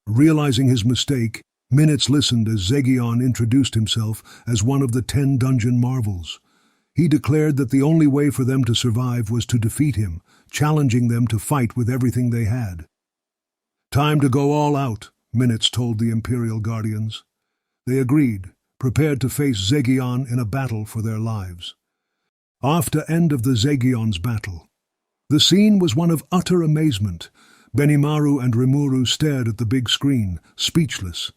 Realizing his mistake, Minutes listened as Zegion introduced himself as one of the 10 dungeon marvels. He declared that the only way for them to survive was to defeat him, challenging them to fight with everything they had. "Time to go all out," Minutes told the Imperial Guardians. They agreed, prepared to face Zegion in a battle for their lives. After end of the Zegion's battle, the scene was one of utter amazement. Benimaru and Rimuru stared at the big screen, speechless.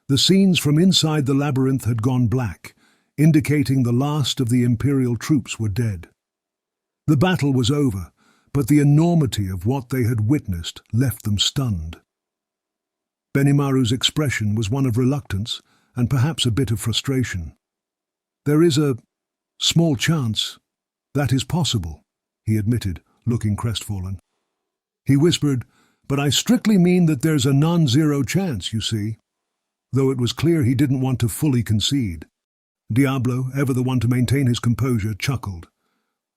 The scenes from inside the labyrinth had gone black, indicating the last of the Imperial troops were dead. The battle was over, but the enormity of what they had witnessed left them stunned. Benimaru's expression was one of reluctance and perhaps a bit of frustration. "There is a small chance that is possible," he admitted, looking crestfallen. He whispered, "But I strictly mean that there's a non-zero chance, you see," though it was clear he didn't want to fully concede. Diablo, ever the one to maintain his composure, chuckled.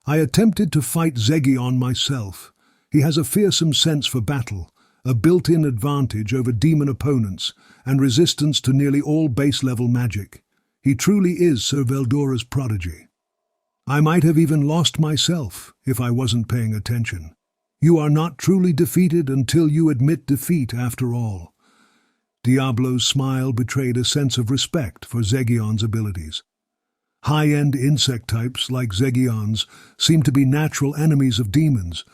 "I attempted to fight Zegion myself. He has a fearsome sense for battle, a built-in advantage over demon opponents, and resistance to nearly all base-level magic. He truly is Sir Veldora's prodigy. I might have even lost myself if I wasn't paying attention. You are not truly defeated until you admit defeat after all." Diablo's smile betrayed a sense of respect for Zegion's abilities. High-end insect types like Zegion's seem to be natural enemies of demons,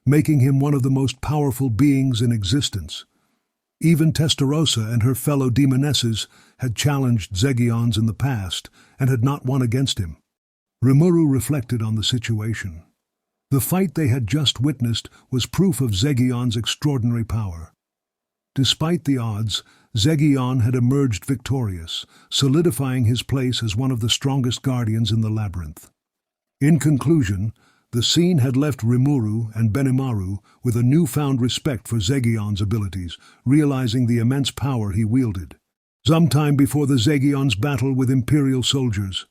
making him one of the most powerful beings in existence. Even Testarossa and her fellow demonesses had challenged Zegion's in the past and had not won against him. Rimuru reflected on the situation. The fight they had just witnessed was proof of Zegion's extraordinary power. Despite the odds, Zegion had emerged victorious, solidifying his place as one of the strongest guardians in the labyrinth. In conclusion, the scene had left Rimuru and Benimaru with a newfound respect for Zegion's abilities, realizing the immense power he wielded. Sometime before the Zegion's battle with Imperial soldiers,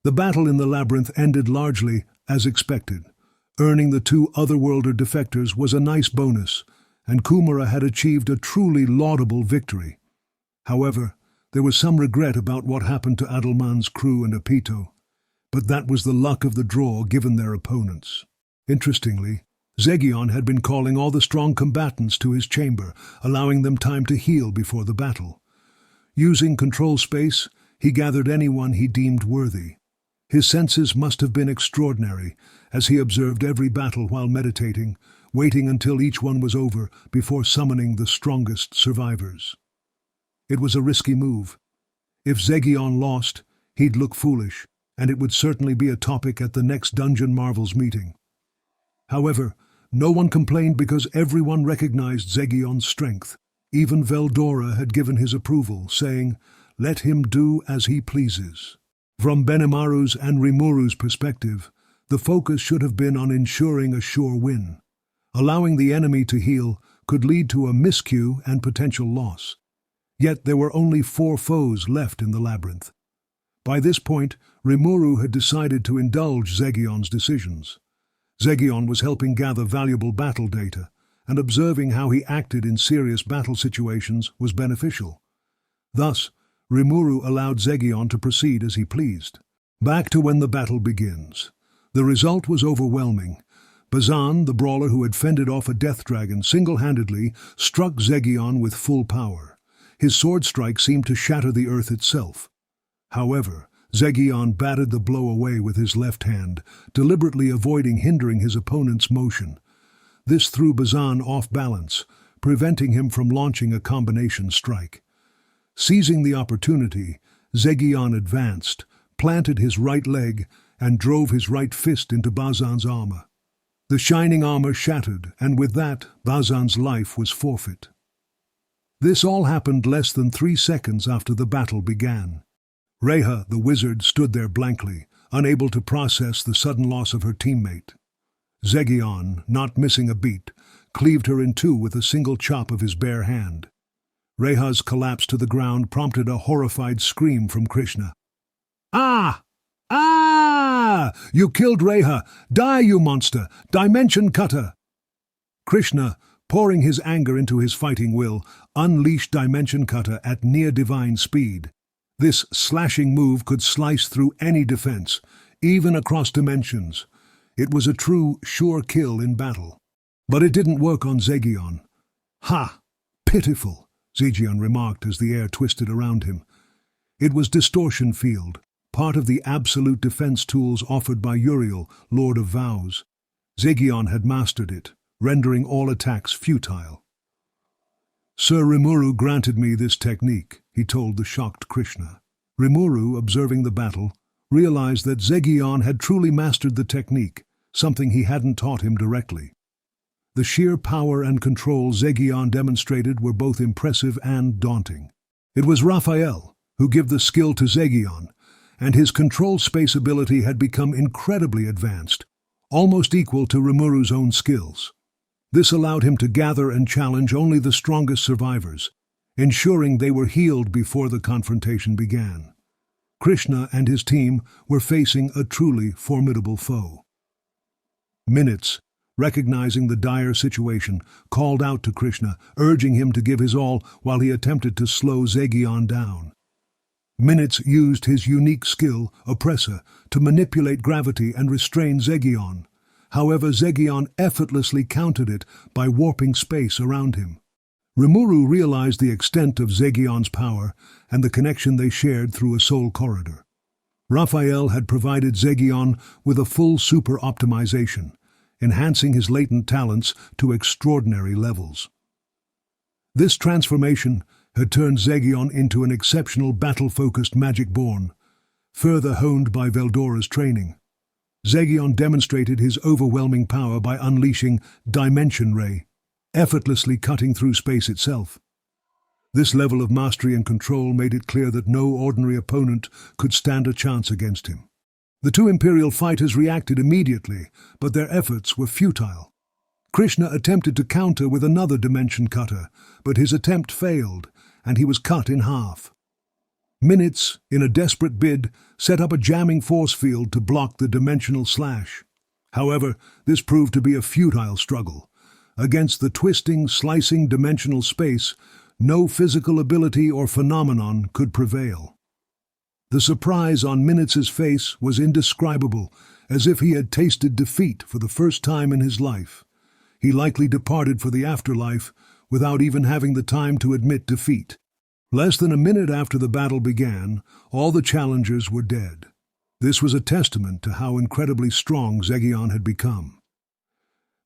the battle in the labyrinth ended largely as expected. Earning the 2 Otherworlder defectors was a nice bonus, and Kumara had achieved a truly laudable victory. However, there was some regret about what happened to Adelman's crew and Apito, but that was the luck of the draw given their opponents. Interestingly, Zegion had been calling all the strong combatants to his chamber, allowing them time to heal before the battle. Using control space, he gathered anyone he deemed worthy. His senses must have been extraordinary, as he observed every battle while meditating, waiting until each one was over before summoning the strongest survivors. It was a risky move. If Zegion lost, he'd look foolish, and it would certainly be a topic at the next Dungeon Marvels meeting. However, no one complained because everyone recognized Zegion's strength. Even Veldora had given his approval, saying, "Let him do as he pleases." From Benimaru's and Rimuru's perspective, the focus should have been on ensuring a sure win. Allowing the enemy to heal could lead to a miscue and potential loss. Yet there were only 4 foes left in the labyrinth. By this point, Rimuru had decided to indulge Zegion's decisions. Zegion was helping gather valuable battle data, and observing how he acted in serious battle situations was beneficial. Thus, Rimuru allowed Zegion to proceed as he pleased. Back to when the battle begins. The result was overwhelming. Bazan, the brawler who had fended off a death dragon single-handedly, struck Zegion with full power. His sword strike seemed to shatter the earth itself. However, Zegion batted the blow away with his left hand, deliberately avoiding hindering his opponent's motion. This threw Bazan off balance, preventing him from launching a combination strike. Seizing the opportunity, Zegion advanced, planted his right leg, and drove his right fist into Bazan's armor. The shining armor shattered, and with that, Bazan's life was forfeit. This all happened less than 3 seconds after the battle began. Reha, the wizard, stood there blankly, unable to process the sudden loss of her teammate. Zegion, not missing a beat, cleaved her in 2 with a single chop of his bare hand. Reha's collapse to the ground prompted a horrified scream from Krishna. "Ah! Ah! You killed Reha! Die, you monster! Dimension Cutter!" Krishna, Pouring his anger into his fighting will, unleashed Dimension Cutter at near-divine speed. This slashing move could slice through any defense, even across dimensions. It was a true, sure kill in battle. But it didn't work on Zegion. "Ha! Pitiful," Zegion remarked as the air twisted around him. It was Distortion Field, part of the absolute defense tools offered by Uriel, Lord of Vows. Zegion had mastered it, rendering all attacks futile. "Sir Rimuru granted me this technique," he told the shocked Krishna. Rimuru, observing the battle, realized that Zegion had truly mastered the technique, something he hadn't taught him directly. The sheer power and control Zegion demonstrated were both impressive and daunting. It was Raphael who gave the skill to Zegion, and his control space ability had become incredibly advanced, almost equal to Rimuru's own skills. This allowed him to gather and challenge only the strongest survivors, ensuring they were healed before the confrontation began. Krishna and his team were facing a truly formidable foe. Minutes, recognizing the dire situation, called out to Krishna, urging him to give his all while he attempted to slow Zegion down. Minutes used his unique skill, Oppressor, to manipulate gravity and restrain Zegion. However, Zegion effortlessly countered it by warping space around him. Rimuru realized the extent of Zegion's power and the connection they shared through a soul corridor. Raphael had provided Zegion with a full super optimization, enhancing his latent talents to extraordinary levels. This transformation had turned Zegion into an exceptional battle-focused magic-born, further honed by Veldora's training. Zegion demonstrated his overwhelming power by unleashing Dimension Ray, effortlessly cutting through space itself. This level of mastery and control made it clear that no ordinary opponent could stand a chance against him. The two Imperial fighters reacted immediately, but their efforts were futile. Krishna attempted to counter with another Dimension Cutter, but his attempt failed, and he was cut in half. Minutes, in a desperate bid, set up a jamming force field to block the dimensional slash. However, this proved to be a futile struggle. Against the twisting, slicing dimensional space, no physical ability or phenomenon could prevail. The surprise on Minutes' face was indescribable, as if he had tasted defeat for the first time in his life. He likely departed for the afterlife without even having the time to admit defeat. Less than a minute after the battle began, all the challengers were dead. This was a testament to how incredibly strong Zegion had become.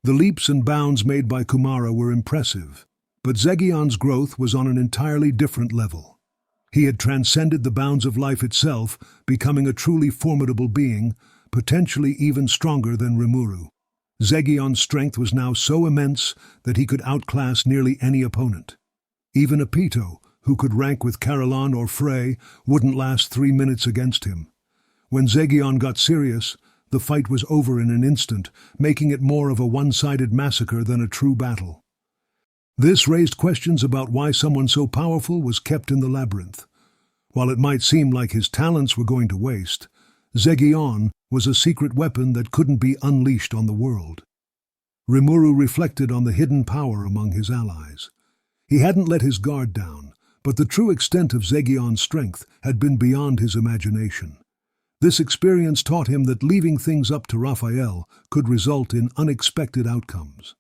The leaps and bounds made by Kumara were impressive, but Zegion's growth was on an entirely different level. He had transcended the bounds of life itself, becoming a truly formidable being, potentially even stronger than Rimuru. Zegion's strength was now so immense that he could outclass nearly any opponent. Even Apito, who could rank with Caroline or Frey, wouldn't last 3 minutes against him. When Zegion got serious, the fight was over in an instant, making it more of a one-sided massacre than a true battle. This raised questions about why someone so powerful was kept in the labyrinth. While it might seem like his talents were going to waste, Zegion was a secret weapon that couldn't be unleashed on the world. Rimuru reflected on the hidden power among his allies. He hadn't let his guard down, but the true extent of Zegion's strength had been beyond his imagination. This experience taught him that leaving things up to Raphael could result in unexpected outcomes.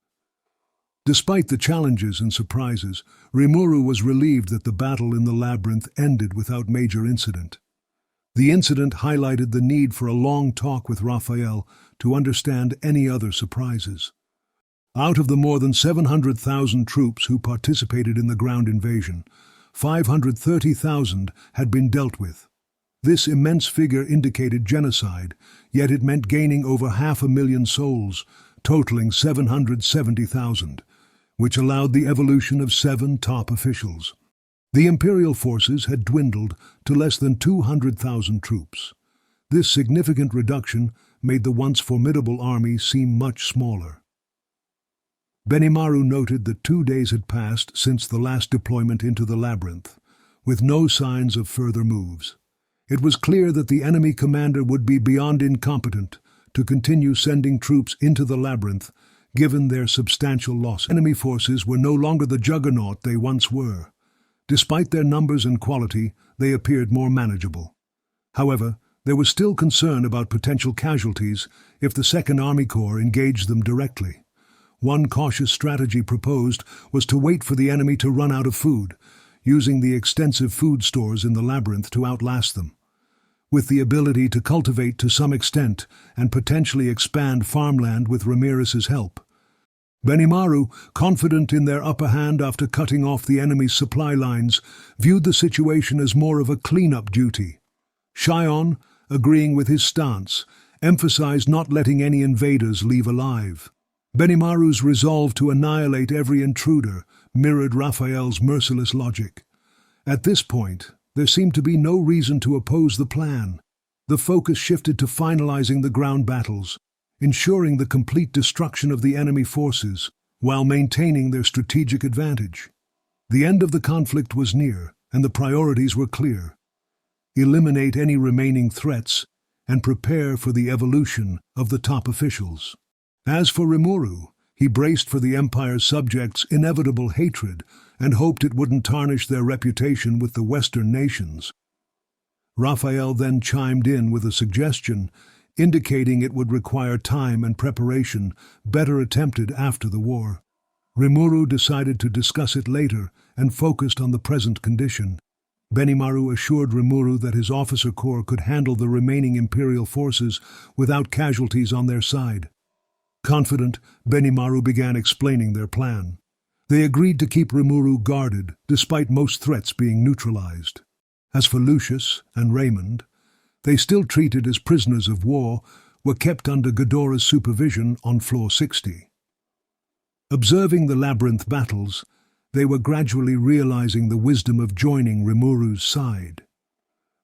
Despite the challenges and surprises, Rimuru was relieved that the battle in the labyrinth ended without major incident. The incident highlighted the need for a long talk with Raphael to understand any other surprises. Out of the more than 700,000 troops who participated in the ground invasion, 530,000 had been dealt with. This immense figure indicated genocide, yet it meant gaining over 500,000 souls, totaling 770,000, which allowed the evolution of 7 top officials. The Imperial forces had dwindled to less than 200,000 troops. This significant reduction made the once formidable army seem much smaller. Benimaru noted that 2 days had passed since the last deployment into the labyrinth, with no signs of further moves. It was clear that the enemy commander would be beyond incompetent to continue sending troops into the labyrinth, given their substantial loss. Enemy forces were no longer the juggernaut they once were. Despite their numbers and quality, they appeared more manageable. However, there was still concern about potential casualties if the Second Army Corps engaged them directly. One cautious strategy proposed was to wait for the enemy to run out of food, using the extensive food stores in the labyrinth to outlast them. With the ability to cultivate to some extent and potentially expand farmland with Ramirez's help, Benimaru, confident in their upper hand after cutting off the enemy's supply lines, viewed the situation as more of a cleanup duty. Shion, agreeing with his stance, emphasized not letting any invaders leave alive. Benimaru's resolve to annihilate every intruder mirrored Raphael's merciless logic. At this point, there seemed to be no reason to oppose the plan. The focus shifted to finalizing the ground battles, ensuring the complete destruction of the enemy forces while maintaining their strategic advantage. The end of the conflict was near, and the priorities were clear. Eliminate any remaining threats and prepare for the evolution of the top officials. As for Rimuru, he braced for the Empire's subjects' inevitable hatred and hoped it wouldn't tarnish their reputation with the Western nations. Raphael then chimed in with a suggestion, indicating it would require time and preparation better attempted after the war. Rimuru decided to discuss it later and focused on the present condition. Benimaru assured Rimuru that his officer corps could handle the remaining Imperial forces without casualties on their side. Confident, Benimaru began explaining their plan. They agreed to keep Rimuru guarded, despite most threats being neutralized. As for Lucius and Raymond, they still treated as prisoners of war, were kept under Ghidorah's supervision on Floor 60. Observing the labyrinth battles, they were gradually realizing the wisdom of joining Rimuru's side.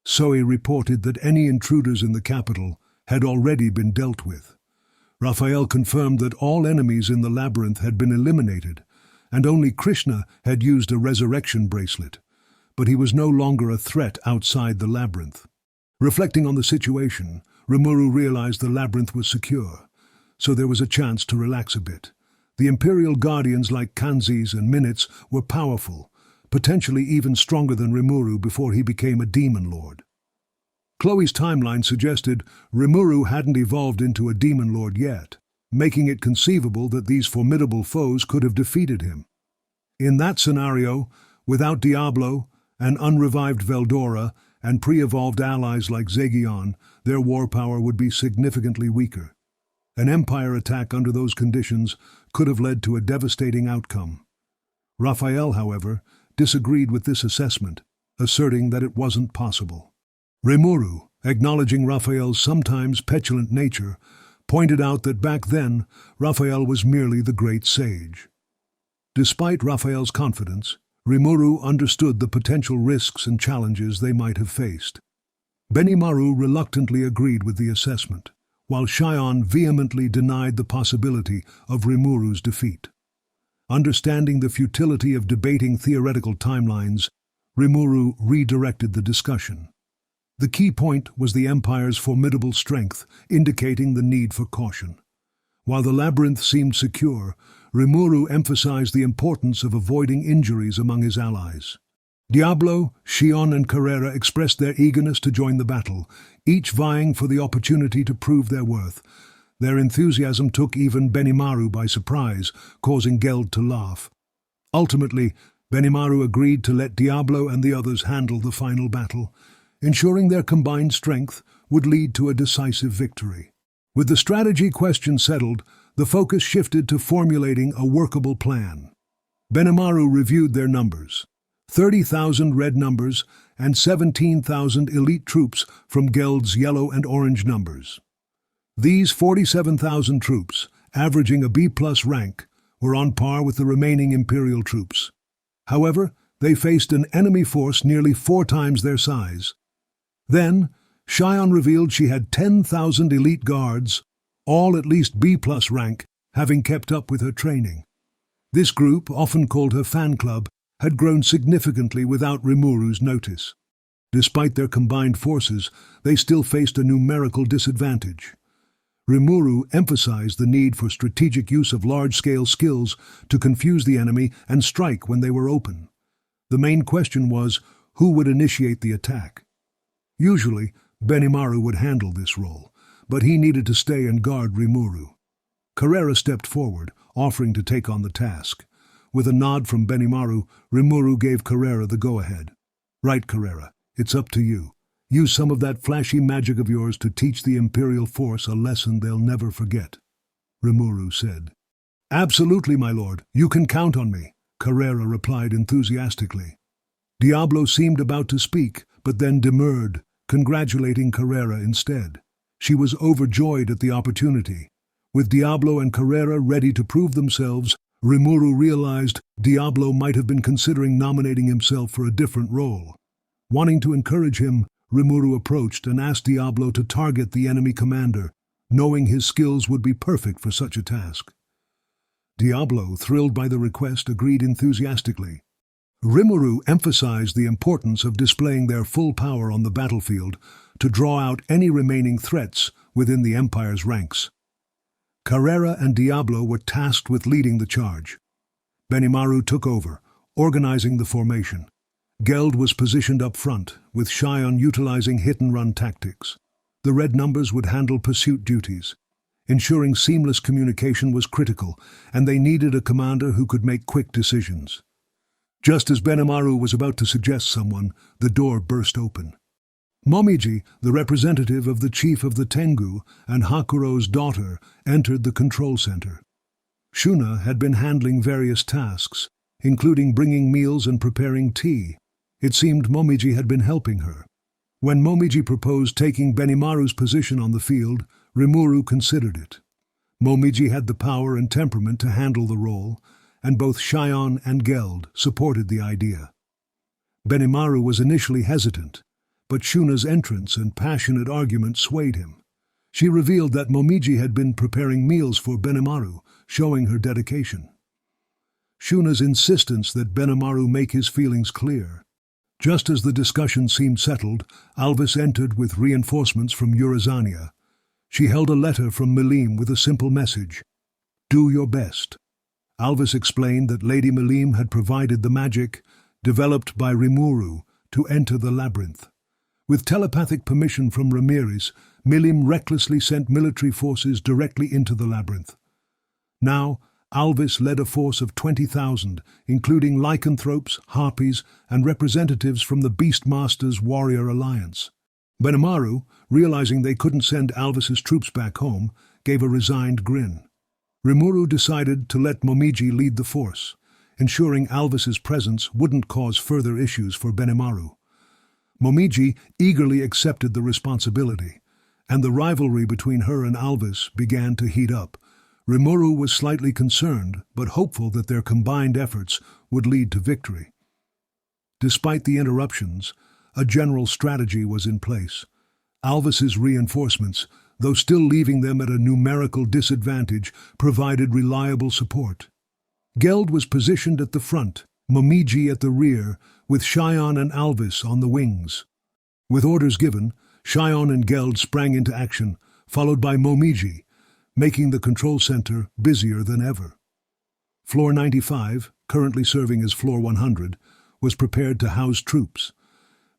Zoe reported that any intruders in the capital had already been dealt with. Raphael confirmed that all enemies in the labyrinth had been eliminated, and only Krishna had used a resurrection bracelet, but he was no longer a threat outside the labyrinth. Reflecting on the situation, Rimuru realized the labyrinth was secure, so there was a chance to relax a bit. The Imperial Guardians like Kanzis and Minutes were powerful, potentially even stronger than Rimuru before he became a demon lord. Chloe's timeline suggested Rimuru hadn't evolved into a demon lord yet, making it conceivable that these formidable foes could have defeated him. In that scenario, without Diablo, an unrevived Veldora, and pre-evolved allies like Zegion, their war power would be significantly weaker. An Empire attack under those conditions could have led to a devastating outcome. Raphael, however, disagreed with this assessment, asserting that it wasn't possible. Rimuru, acknowledging Raphael's sometimes petulant nature, pointed out that back then, Raphael was merely the great sage. Despite Raphael's confidence, Rimuru understood the potential risks and challenges they might have faced. Benimaru reluctantly agreed with the assessment, while Shion vehemently denied the possibility of Rimuru's defeat. Understanding the futility of debating theoretical timelines, Rimuru redirected the discussion. The key point was the Empire's formidable strength, indicating the need for caution. While the labyrinth seemed secure, Rimuru emphasized the importance of avoiding injuries among his allies. Diablo, Shion, and Carrera expressed their eagerness to join the battle, each vying for the opportunity to prove their worth. Their enthusiasm took even Benimaru by surprise, causing Geld to laugh. Ultimately, Benimaru agreed to let Diablo and the others handle the final battle, ensuring their combined strength would lead to a decisive victory. With the strategy question settled, the focus shifted to formulating a workable plan. Benimaru reviewed their numbers: 30,000 red numbers and 17,000 elite troops from Geld's yellow and orange numbers. These 47,000 troops, averaging a B+ rank, were on par with the remaining Imperial troops. However, they faced an enemy force nearly 4 times their size. Then, Shion revealed she had 10,000 elite guards, all at least B+ rank, having kept up with her training. This group, often called her fan club, had grown significantly without Rimuru's notice. Despite their combined forces, they still faced a numerical disadvantage. Rimuru emphasized the need for strategic use of large-scale skills to confuse the enemy and strike when they were open. The main question was, who would initiate the attack? Usually, Benimaru would handle this role, but he needed to stay and guard Rimuru. Carrera stepped forward, offering to take on the task. With a nod from Benimaru, Rimuru gave Carrera the go-ahead. "Right, Carrera, it's up to you. Use some of that flashy magic of yours to teach the Imperial force a lesson they'll never forget," Rimuru said. "Absolutely, my lord. You can count on me," Carrera replied enthusiastically. Diablo seemed about to speak, but then demurred, congratulating Carrera instead. She was overjoyed at the opportunity. With Diablo and Carrera ready to prove themselves, Rimuru realized Diablo might have been considering nominating himself for a different role. Wanting to encourage him, Rimuru approached and asked Diablo to target the enemy commander, knowing his skills would be perfect for such a task. Diablo, thrilled by the request, agreed enthusiastically. Rimuru emphasized the importance of displaying their full power on the battlefield to draw out any remaining threats within the Empire's ranks. Carrera and Diablo were tasked with leading the charge. Benimaru took over, organizing the formation. Geld was positioned up front, with Shion utilizing hit-and-run tactics. The Red Numbers would handle pursuit duties. Ensuring seamless communication was critical, and they needed a commander who could make quick decisions. Just as Benimaru was about to suggest someone, the door burst open. Momiji, the representative of the chief of the Tengu and Hakuro's daughter, entered the control center. Shuna had been handling various tasks, including bringing meals and preparing tea. It seemed Momiji had been helping her. When Momiji proposed taking Benimaru's position on the field, Rimuru considered it. Momiji had the power and temperament to handle the role, and both Shion and Geld supported the idea. Benimaru was initially hesitant, but Shuna's entrance and passionate argument swayed him. She revealed that Momiji had been preparing meals for Benimaru, showing her dedication. Shuna's insistence that Benimaru make his feelings clear. Just as the discussion seemed settled, Alvis entered with reinforcements from Urizania. She held a letter from Milim with a simple message: "Do your best." Alvis explained that Lady Milim had provided the magic, developed by Rimuru, to enter the labyrinth. With telepathic permission from Ramirez, Milim recklessly sent military forces directly into the labyrinth. Now, Alvis led a force of 20,000, including lycanthropes, harpies, and representatives from the Beastmaster's warrior alliance. Benimaru, realizing they couldn't send Alvis's troops back home, gave a resigned grin. Rimuru decided to let Momiji lead the force, ensuring Alvis's presence wouldn't cause further issues for Benimaru. Momiji eagerly accepted the responsibility, and the rivalry between her and Alvis began to heat up. Rimuru was slightly concerned, but hopeful that their combined efforts would lead to victory. Despite the interruptions, a general strategy was in place. Alvis's reinforcements, though still leaving them at a numerical disadvantage, provided reliable support. Geld was positioned at the front, Momiji at the rear, with Shion and Alvis on the wings. With orders given, Shion and Geld sprang into action, followed by Momiji, making the control center busier than ever. Floor 95, currently serving as Floor 100, was prepared to house troops.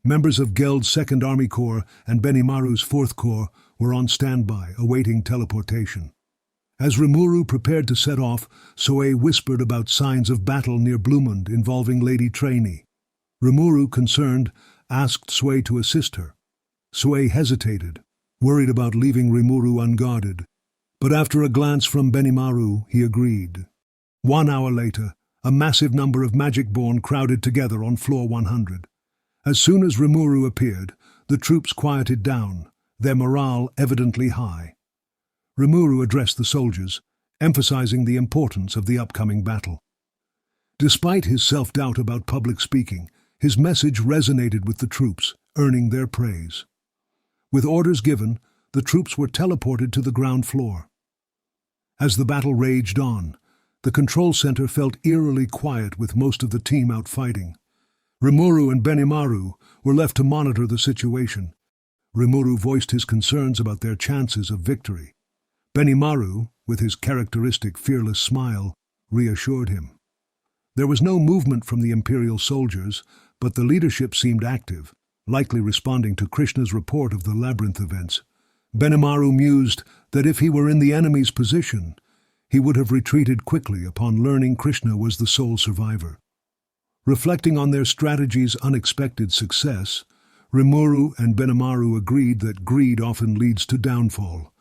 Members of Geld's 2nd Army Corps and Benimaru's 4th Corps were on standby, awaiting teleportation. As Rimuru prepared to set off, Soe whispered about signs of battle near Blumund involving Lady Trainee. Rimuru, concerned, asked Soe to assist her. Soe hesitated, worried about leaving Rimuru unguarded. But after a glance from Benimaru, he agreed. 1 hour later, a massive number of Magic-Born crowded together on Floor 100. As soon as Rimuru appeared, the troops quieted down, their morale evidently high. Rimuru addressed the soldiers, emphasizing the importance of the upcoming battle. Despite his self-doubt about public speaking, his message resonated with the troops, earning their praise. With orders given, the troops were teleported to the ground floor. As the battle raged on, the control center felt eerily quiet with most of the team out fighting. Rimuru and Benimaru were left to monitor the situation. Rimuru voiced his concerns about their chances of victory. Benimaru, with his characteristic fearless smile, reassured him. There was no movement from the Imperial soldiers, but the leadership seemed active, likely responding to Krishna's report of the labyrinth events. Benimaru mused that if he were in the enemy's position, he would have retreated quickly upon learning Krishna was the sole survivor. Reflecting on their strategy's unexpected success, Rimuru and Benimaru agreed that greed often leads to downfall.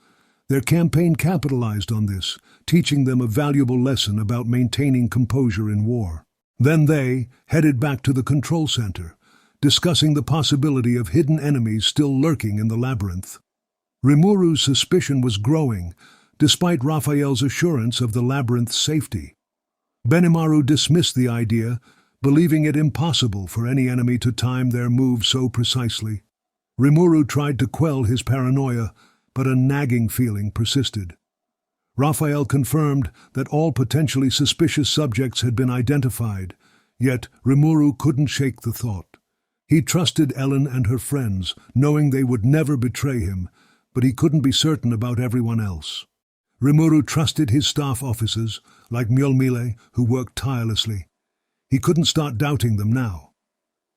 Their campaign capitalized on this, teaching them a valuable lesson about maintaining composure in war. Then they headed back to the control center, discussing the possibility of hidden enemies still lurking in the labyrinth. Rimuru's suspicion was growing, despite Raphael's assurance of the labyrinth's safety. Benimaru dismissed the idea, believing it impossible for any enemy to time their moves so precisely. Rimuru tried to quell his paranoia, but a nagging feeling persisted. Raphael confirmed that all potentially suspicious subjects had been identified, yet Rimuru couldn't shake the thought. He trusted Ellen and her friends, knowing they would never betray him, but he couldn't be certain about everyone else. Rimuru trusted his staff officers, like Mjolmile, who worked tirelessly. He couldn't start doubting them now.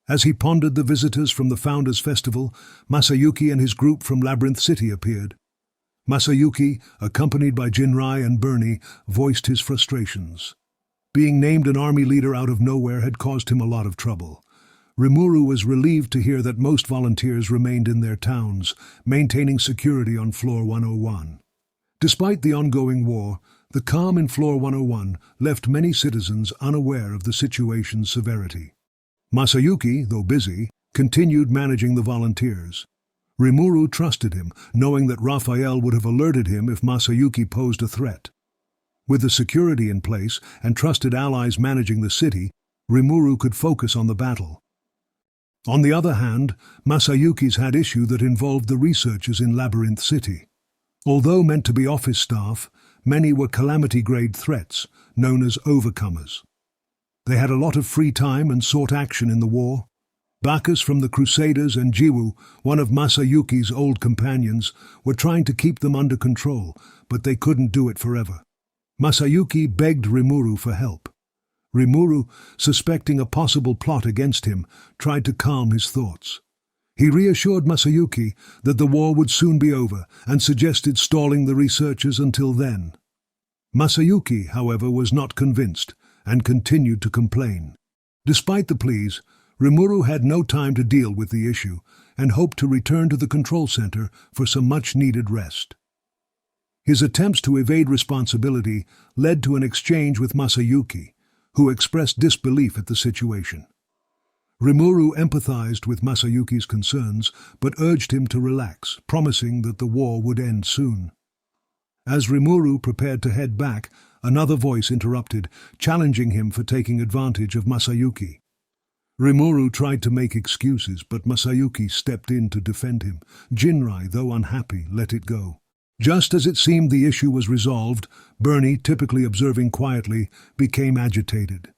As he pondered the visitors from the Founders' Festival, Masayuki and his group from Labyrinth City appeared. Masayuki, accompanied by Jinrai and Bernie, voiced his frustrations. Being named an army leader out of nowhere had caused him a lot of trouble. Rimuru was relieved to hear that most volunteers remained in their towns, maintaining security on Floor 101. Despite the ongoing war, the calm in Floor 101 left many citizens unaware of the situation's severity. Masayuki, though busy, continued managing the volunteers. Rimuru trusted him, knowing that Raphael would have alerted him if Masayuki posed a threat. With the security in place and trusted allies managing the city, Rimuru could focus on the battle. On the other hand, Masayuki's had issue that involved the researchers in Labyrinth City. Although meant to be office staff, many were calamity-grade threats, known as overcomers. They had a lot of free time and sought action in the war. Bacchus from the Crusaders and Jiwu, one of Masayuki's old companions, were trying to keep them under control, but they couldn't do it forever. Masayuki begged Rimuru for help. Rimuru, suspecting a possible plot against him, tried to calm his thoughts. He reassured Masayuki that the war would soon be over and suggested stalling the researchers until then. Masayuki, however, was not convinced and continued to complain. Despite the pleas, Rimuru had no time to deal with the issue and hoped to return to the control center for some much-needed rest. His attempts to evade responsibility led to an exchange with Masayuki, who expressed disbelief at the situation. Rimuru empathized with Masayuki's concerns, but urged him to relax, promising that the war would end soon. As Rimuru prepared to head back, another voice interrupted, challenging him for taking advantage of Masayuki. Rimuru tried to make excuses, but Masayuki stepped in to defend him. Jinrai, though unhappy, let it go. Just as it seemed the issue was resolved, Bernie, typically observing quietly, became agitated.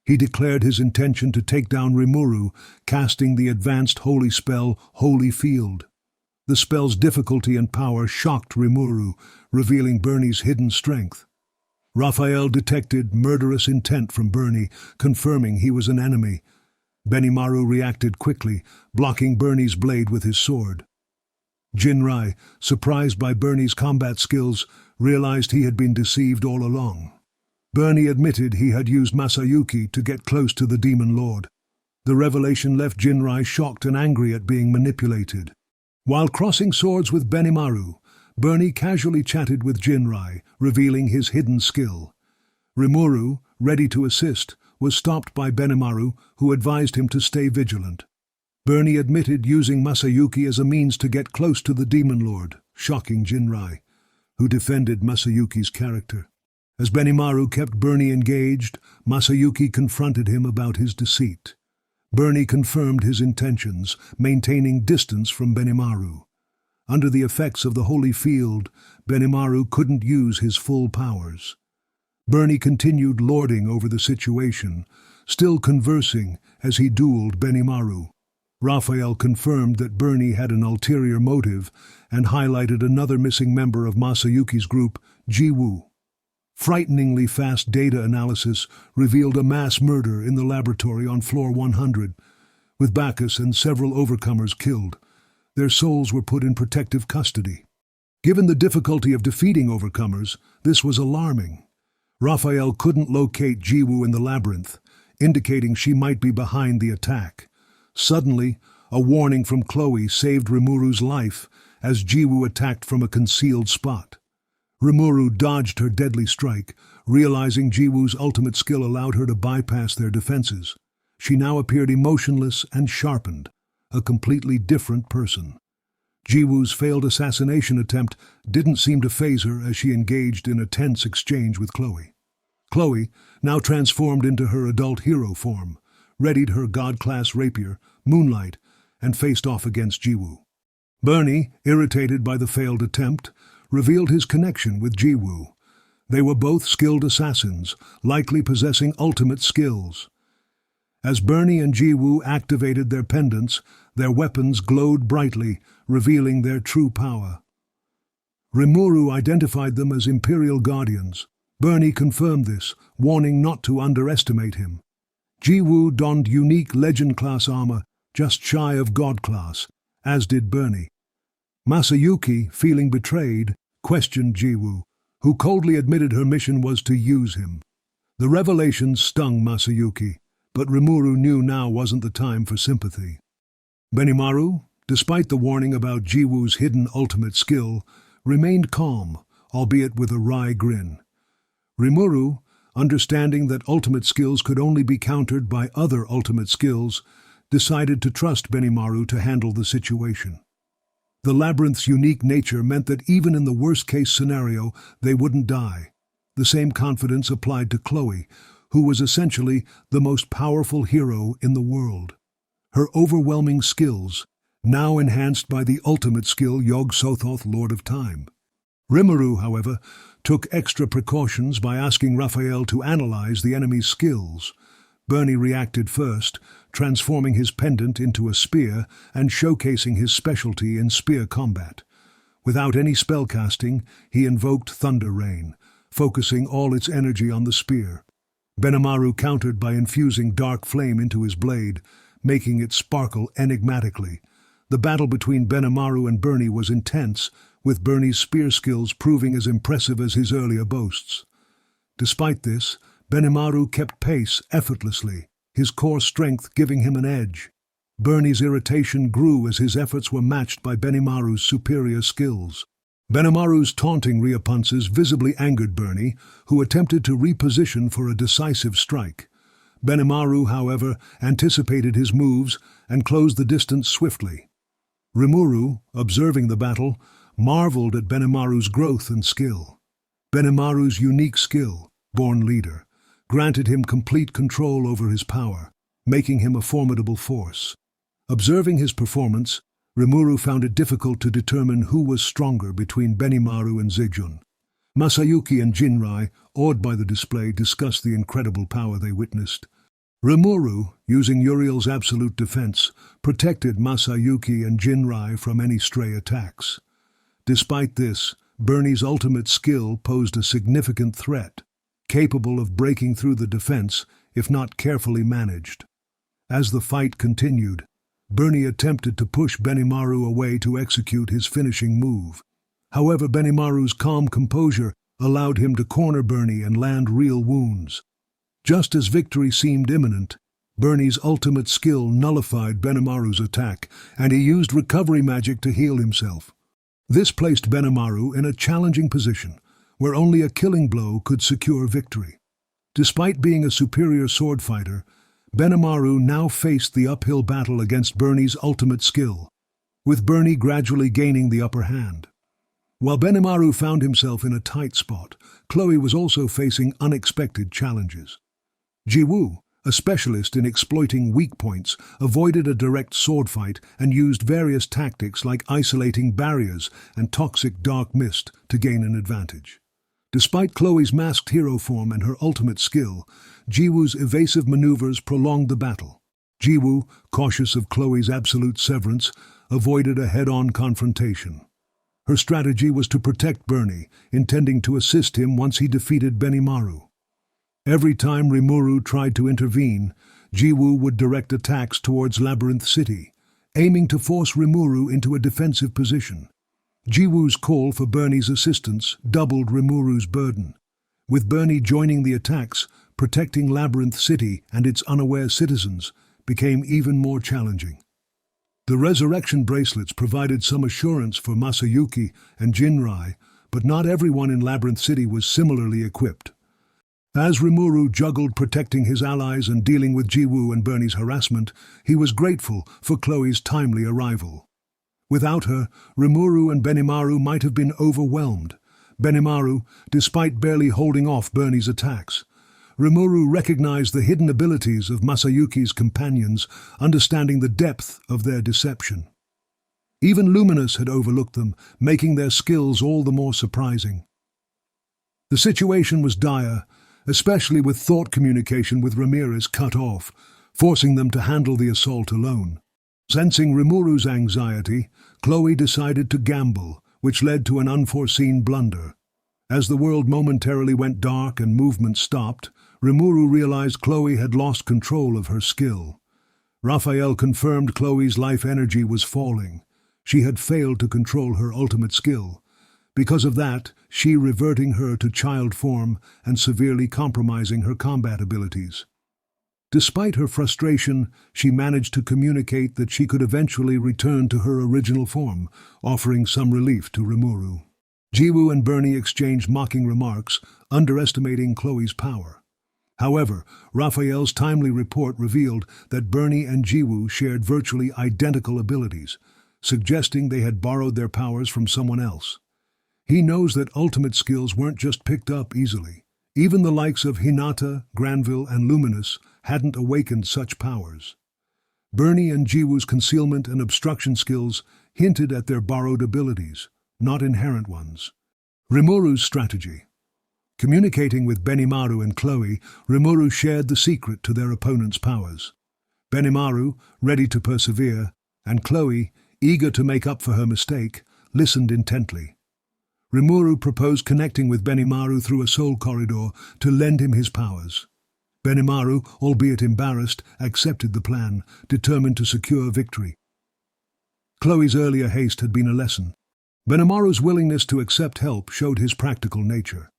He declared his intention to take down Rimuru, casting the advanced holy spell Holy Field. The spell's difficulty and power shocked Rimuru, revealing Bernie's hidden strength. Raphael detected murderous intent from Bernie, confirming he was an enemy. Benimaru reacted quickly, blocking Bernie's blade with his sword. Jinrai, surprised by Bernie's combat skills, realized he had been deceived all along. Bernie admitted he had used Masayuki to get close to the Demon Lord. The revelation left Jinrai shocked and angry at being manipulated. While crossing swords with Benimaru, Bernie casually chatted with Jinrai, revealing his hidden skill. Rimuru, ready to assist, was stopped by Benimaru, who advised him to stay vigilant. Bernie admitted using Masayuki as a means to get close to the Demon Lord, shocking Jinrai, who defended Masayuki's character. As Benimaru kept Bernie engaged, Masayuki confronted him about his deceit. Bernie confirmed his intentions, maintaining distance from Benimaru. Under the effects of the Holy Field, Benimaru couldn't use his full powers. Bernie continued lording over the situation, still conversing as he dueled Benimaru. Raphael confirmed that Bernie had an ulterior motive and highlighted another missing member of Masayuki's group, Jiwoo. Frighteningly fast data analysis revealed a mass murder in the laboratory on floor 100, with Bacchus and several overcomers killed. Their souls were put in protective custody. Given the difficulty of defeating overcomers, this was alarming. Raphael couldn't locate Jiwoo in the labyrinth, indicating she might be behind the attack. Suddenly, a warning from Chloe saved Rimuru's life as Jiwoo attacked from a concealed spot. Rimuru dodged her deadly strike, realizing Jiwoo's ultimate skill allowed her to bypass their defenses. She now appeared emotionless and sharpened, a completely different person. Jiwoo's failed assassination attempt didn't seem to faze her as she engaged in a tense exchange with Chloe. Chloe, now transformed into her adult hero form, readied her god-class rapier, Moonlight, and faced off against Jiwoo. Bernie, irritated by the failed attempt, revealed his connection with Jiwoo. They were both skilled assassins, likely possessing ultimate skills. As Bernie and Jiwoo activated their pendants, their weapons glowed brightly, revealing their true power. Rimuru identified them as Imperial Guardians. Bernie confirmed this, warning not to underestimate him. Jiwoo donned unique Legend-class armor, just shy of God-class, as did Bernie. Masayuki, feeling betrayed, questioned Jiwoo, who coldly admitted her mission was to use him. The revelation stung Masayuki, but Rimuru knew now wasn't the time for sympathy. Benimaru, despite the warning about Jiwoo's hidden ultimate skill, remained calm, albeit with a wry grin. Rimuru, understanding that ultimate skills could only be countered by other ultimate skills, decided to trust Benimaru to handle the situation. The labyrinth's unique nature meant that even in the worst-case scenario, they wouldn't die. The same confidence applied to Chloe, who was essentially the most powerful hero in the world. Her overwhelming skills, now enhanced by the ultimate skill Yog-Sothoth, Lord of Time. Rimuru, however, took extra precautions by asking Raphael to analyze the enemy's skills. Bernie reacted first, transforming his pendant into a spear and showcasing his specialty in spear combat. Without any spellcasting, he invoked Thunder Rain, focusing all its energy on the spear. Benimaru countered by infusing dark flame into his blade, making it sparkle enigmatically. The battle between Benimaru and Bernie was intense, with Bernie's spear skills proving as impressive as his earlier boasts. Despite this, Benimaru kept pace effortlessly, his core strength giving him an edge. Bernie's irritation grew as his efforts were matched by Benimaru's superior skills. Benimaru's taunting reappearances visibly angered Bernie, who attempted to reposition for a decisive strike. Benimaru, however, anticipated his moves and closed the distance swiftly. Rimuru, observing the battle, marveled at Benimaru's growth and skill. Benimaru's unique skill, Born Leader, granted him complete control over his power, making him a formidable force. Observing his performance, Rimuru found it difficult to determine who was stronger between Benimaru and Zegion. Masayuki and Jinrai, awed by the display, discussed the incredible power they witnessed. Rimuru, using Uriel's absolute defense, protected Masayuki and Jinrai from any stray attacks. Despite this, Bernie's ultimate skill posed a significant threat, capable of breaking through the defense if not carefully managed. As the fight continued, Bernie attempted to push Benimaru away to execute his finishing move. However, Benimaru's calm composure allowed him to corner Bernie and land real wounds. Just as victory seemed imminent, Bernie's ultimate skill nullified Benimaru's attack, and he used recovery magic to heal himself. This placed Benimaru in a challenging position, where only a killing blow could secure victory. Despite being a superior sword fighter, Benimaru now faced the uphill battle against Bernie's ultimate skill, with Bernie gradually gaining the upper hand. While Benimaru found himself in a tight spot, Chloe was also facing unexpected challenges. Jiwoo, a specialist in exploiting weak points, avoided a direct sword fight and used various tactics like isolating barriers and toxic dark mist to gain an advantage. Despite Chloe's masked hero form and her ultimate skill, Jiwoo's evasive maneuvers prolonged the battle. Jiwoo, cautious of Chloe's absolute severance, avoided a head-on confrontation. Her strategy was to protect Bernie, intending to assist him once he defeated Benimaru. Every time Rimuru tried to intervene, Jiwoo would direct attacks towards Labyrinth City, aiming to force Rimuru into a defensive position. Jiwoo's call for Bernie's assistance doubled Rimuru's burden. With Bernie joining the attacks, protecting Labyrinth City and its unaware citizens became even more challenging. The resurrection bracelets provided some assurance for Masayuki and Jinrai, but not everyone in Labyrinth City was similarly equipped. As Rimuru juggled protecting his allies and dealing with Jiwoo and Bernie's harassment, he was grateful for Chloe's timely arrival. Without her, Rimuru and Benimaru might have been overwhelmed. Benimaru, despite barely holding off Bernie's attacks. Rimuru recognized the hidden abilities of Masayuki's companions, understanding the depth of their deception. Even Luminous had overlooked them, making their skills all the more surprising. The situation was dire, especially with thought communication with Ramirez cut off, forcing them to handle the assault alone. Sensing Rimuru's anxiety, Chloe decided to gamble, which led to an unforeseen blunder. As the world momentarily went dark and movement stopped, Rimuru realized Chloe had lost control of her skill. Raphael confirmed Chloe's life energy was falling. She had failed to control her ultimate skill. Because of that, she reverting her to child form and severely compromising her combat abilities. Despite her frustration, she managed to communicate that she could eventually return to her original form, offering some relief to Rimuru. Jiwoo and Bernie exchanged mocking remarks, underestimating Chloe's power. However, Raphael's timely report revealed that Bernie and Jiwoo shared virtually identical abilities, suggesting they had borrowed their powers from someone else. He knows that ultimate skills weren't just picked up easily. Even the likes of Hinata, Granville, and Luminous hadn't awakened such powers. Bernie and Jiwoo's concealment and obstruction skills hinted at their borrowed abilities, not inherent ones. Rimuru's strategy. Communicating with Benimaru and Chloe, Rimuru shared the secret to their opponent's powers. Benimaru, ready to persevere, and Chloe, eager to make up for her mistake, listened intently. Rimuru proposed connecting with Benimaru through a soul corridor to lend him his powers. Benimaru, albeit embarrassed, accepted the plan, determined to secure victory. Chloe's earlier haste had been a lesson. Benimaru's willingness to accept help showed his practical nature.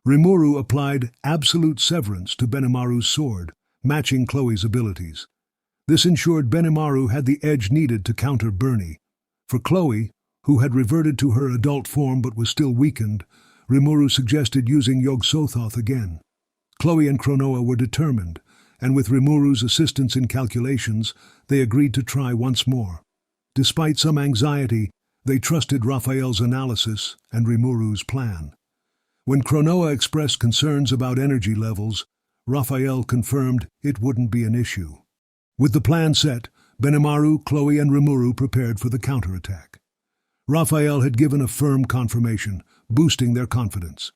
Rimuru applied absolute severance to Benimaru's sword, matching Chloe's abilities. This ensured Benimaru had the edge needed to counter Bernie. For Chloe, who had reverted to her adult form but was still weakened, Rimuru suggested using Yog-Sothoth again. Chloe and Cronoa were determined, and with Rimuru's assistance in calculations, they agreed to try once more. Despite some anxiety, they trusted Raphael's analysis and Rimuru's plan. When Cronoa expressed concerns about energy levels, Raphael confirmed it wouldn't be an issue. With the plan set, Benimaru, Chloe, and Rimuru prepared for the counterattack. Raphael had given a firm confirmation, boosting their confidence.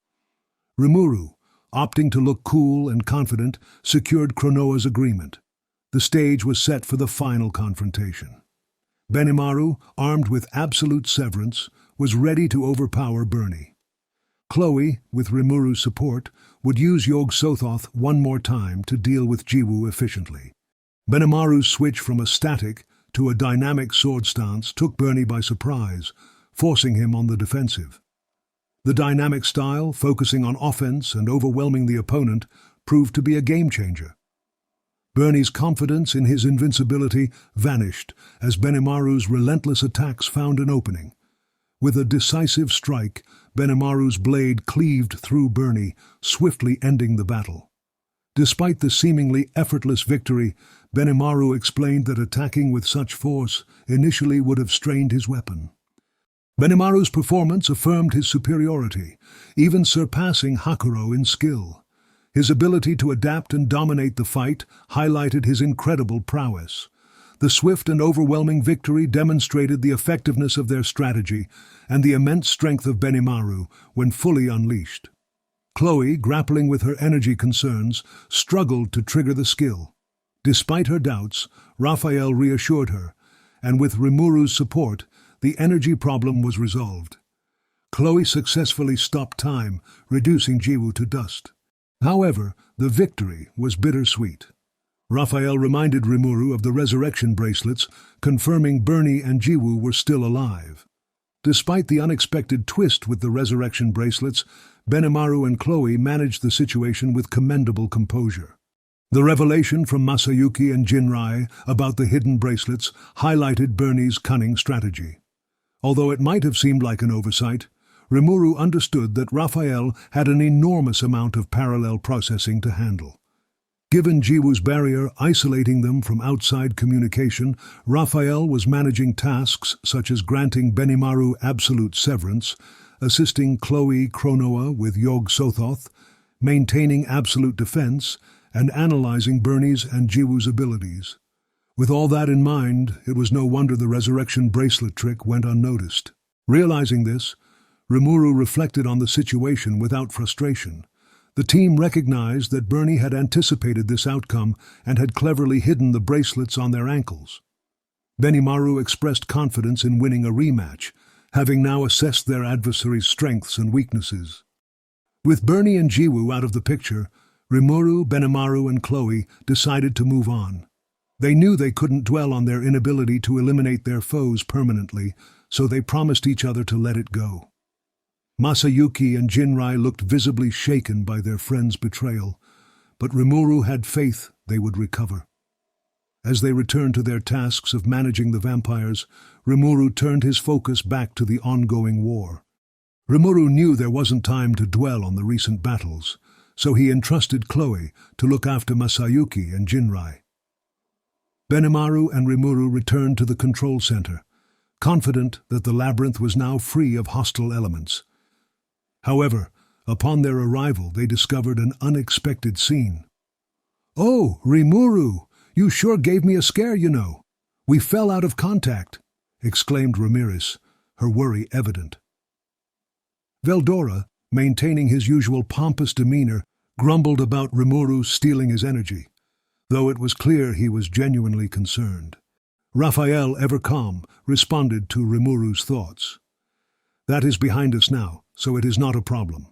Rimuru, opting to look cool and confident, secured Cronoa's agreement. The stage was set for the final confrontation. Benimaru, armed with absolute severance, was ready to overpower Bernie. Chloe, with Rimuru's support, would use Yog-Sothoth one more time to deal with Jiwoo efficiently. Benimaru's switch from a static to a dynamic sword stance took Bernie by surprise, forcing him on the defensive. The dynamic style, focusing on offense and overwhelming the opponent, proved to be a game-changer. Bernie's confidence in his invincibility vanished as Benimaru's relentless attacks found an opening. With a decisive strike, Benimaru's blade cleaved through Bernie, swiftly ending the battle. Despite the seemingly effortless victory, Benimaru explained that attacking with such force initially would have strained his weapon. Benimaru's performance affirmed his superiority, even surpassing Hakuro in skill. His ability to adapt and dominate the fight highlighted his incredible prowess. The swift and overwhelming victory demonstrated the effectiveness of their strategy and the immense strength of Benimaru when fully unleashed. Chloe, grappling with her energy concerns, struggled to trigger the skill. Despite her doubts, Raphael reassured her, and with Rimuru's support, the energy problem was resolved. Chloe successfully stopped time, reducing Jiwoo to dust. However, the victory was bittersweet. Raphael reminded Rimuru of the resurrection bracelets, confirming Bernie and Jiwoo were still alive. Despite the unexpected twist with the resurrection bracelets, Benimaru and Chloe managed the situation with commendable composure. The revelation from Masayuki and Jinrai about the hidden bracelets highlighted Bernie's cunning strategy. Although it might have seemed like an oversight, Rimuru understood that Raphael had an enormous amount of parallel processing to handle. Given Jiwoo's barrier isolating them from outside communication, Raphael was managing tasks such as granting Benimaru absolute severance, assisting Chloe Kronoa with Yog Sothoth, maintaining absolute defense, and analyzing Bernie's and Jiwoo's abilities. With all that in mind, it was no wonder the resurrection bracelet trick went unnoticed. Realizing this, Rimuru reflected on the situation without frustration. The team recognized that Bernie had anticipated this outcome and had cleverly hidden the bracelets on their ankles. Benimaru expressed confidence in winning a rematch, having now assessed their adversary's strengths and weaknesses. With Bernie and Jiwoo out of the picture, Rimuru, Benimaru, and Chloe decided to move on. They knew they couldn't dwell on their inability to eliminate their foes permanently, so they promised each other to let it go. Masayuki and Jinrai looked visibly shaken by their friend's betrayal, but Rimuru had faith they would recover. As they returned to their tasks of managing the vampires, Rimuru turned his focus back to the ongoing war. Rimuru knew there wasn't time to dwell on the recent battles, so he entrusted Chloe to look after Masayuki and Jinrai. Benimaru and Rimuru returned to the control center, confident that the labyrinth was now free of hostile elements. However, upon their arrival, they discovered an unexpected scene. "Oh, Rimuru, you sure gave me a scare, you know. We fell out of contact," exclaimed Ramirez, her worry evident. Veldora, maintaining his usual pompous demeanor, grumbled about Rimuru stealing his energy, though it was clear he was genuinely concerned. Raphael, ever calm, responded to Rimuru's thoughts. "That is behind us now, so it is not a problem."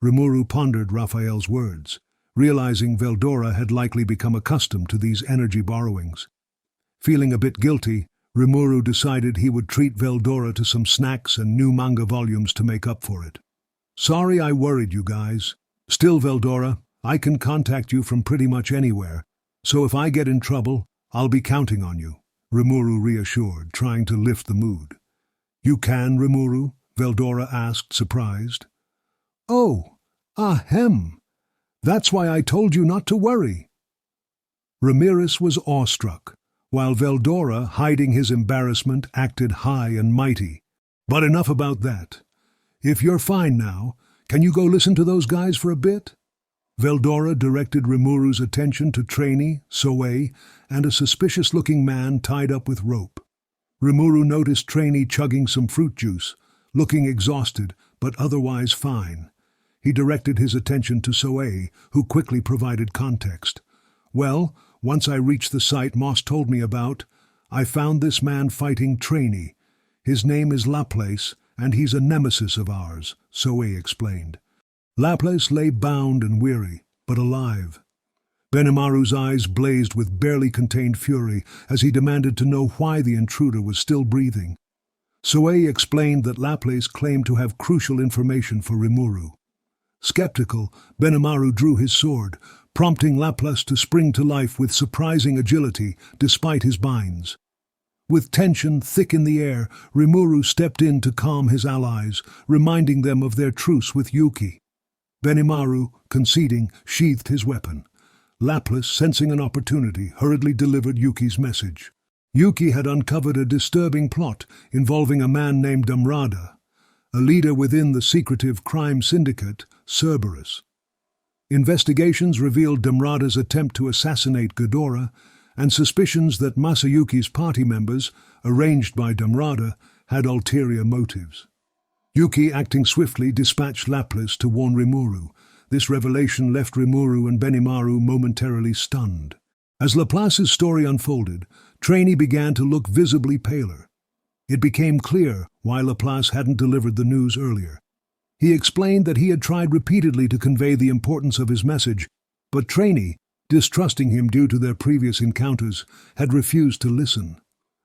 Rimuru pondered Raphael's words, realizing Veldora had likely become accustomed to these energy borrowings. Feeling a bit guilty, Rimuru decided he would treat Veldora to some snacks and new manga volumes to make up for it. "Sorry I worried you guys. Still, Veldora, I can contact you from pretty much anywhere, so if I get in trouble, I'll be counting on you," Rimuru reassured, trying to lift the mood. "You can, Rimuru?" Veldora asked, surprised. "Oh, ahem. That's why I told you not to worry." Ramirez was awestruck, while Veldora, hiding his embarrassment, acted high and mighty. "But enough about that. If you're fine now, can you go listen to those guys for a bit?" Veldora directed Rimuru's attention to Trainee, Soei, and a suspicious-looking man tied up with rope. Rimuru noticed Trainee chugging some fruit juice, looking exhausted but otherwise fine. He directed his attention to Soei, who quickly provided context. "Well, once I reached the site Moss told me about, I found this man fighting Trainee. His name is Laplace, and he's a nemesis of ours," Soei explained. Laplace lay bound and weary, but alive. Benimaru's eyes blazed with barely contained fury as he demanded to know why the intruder was still breathing. Soei explained that Laplace claimed to have crucial information for Rimuru. Skeptical, Benimaru drew his sword, prompting Laplace to spring to life with surprising agility despite his binds. With tension thick in the air, Rimuru stepped in to calm his allies, reminding them of their truce with Yuuki. Benimaru, conceding, sheathed his weapon. Laplace, sensing an opportunity, hurriedly delivered Yuki's message. Yuuki had uncovered a disturbing plot involving a man named Damrada, a leader within the secretive crime syndicate, Cerberus. Investigations revealed Damrada's attempt to assassinate Ghidorah, and suspicions that Masayuki's party members, arranged by Damrada, had ulterior motives. Yuuki, acting swiftly, dispatched Laplace to warn Rimuru. This revelation left Rimuru and Benimaru momentarily stunned. As Laplace's story unfolded, Trainee began to look visibly paler. It became clear why Laplace hadn't delivered the news earlier. He explained that he had tried repeatedly to convey the importance of his message, but Trainee, distrusting him due to their previous encounters, had refused to listen.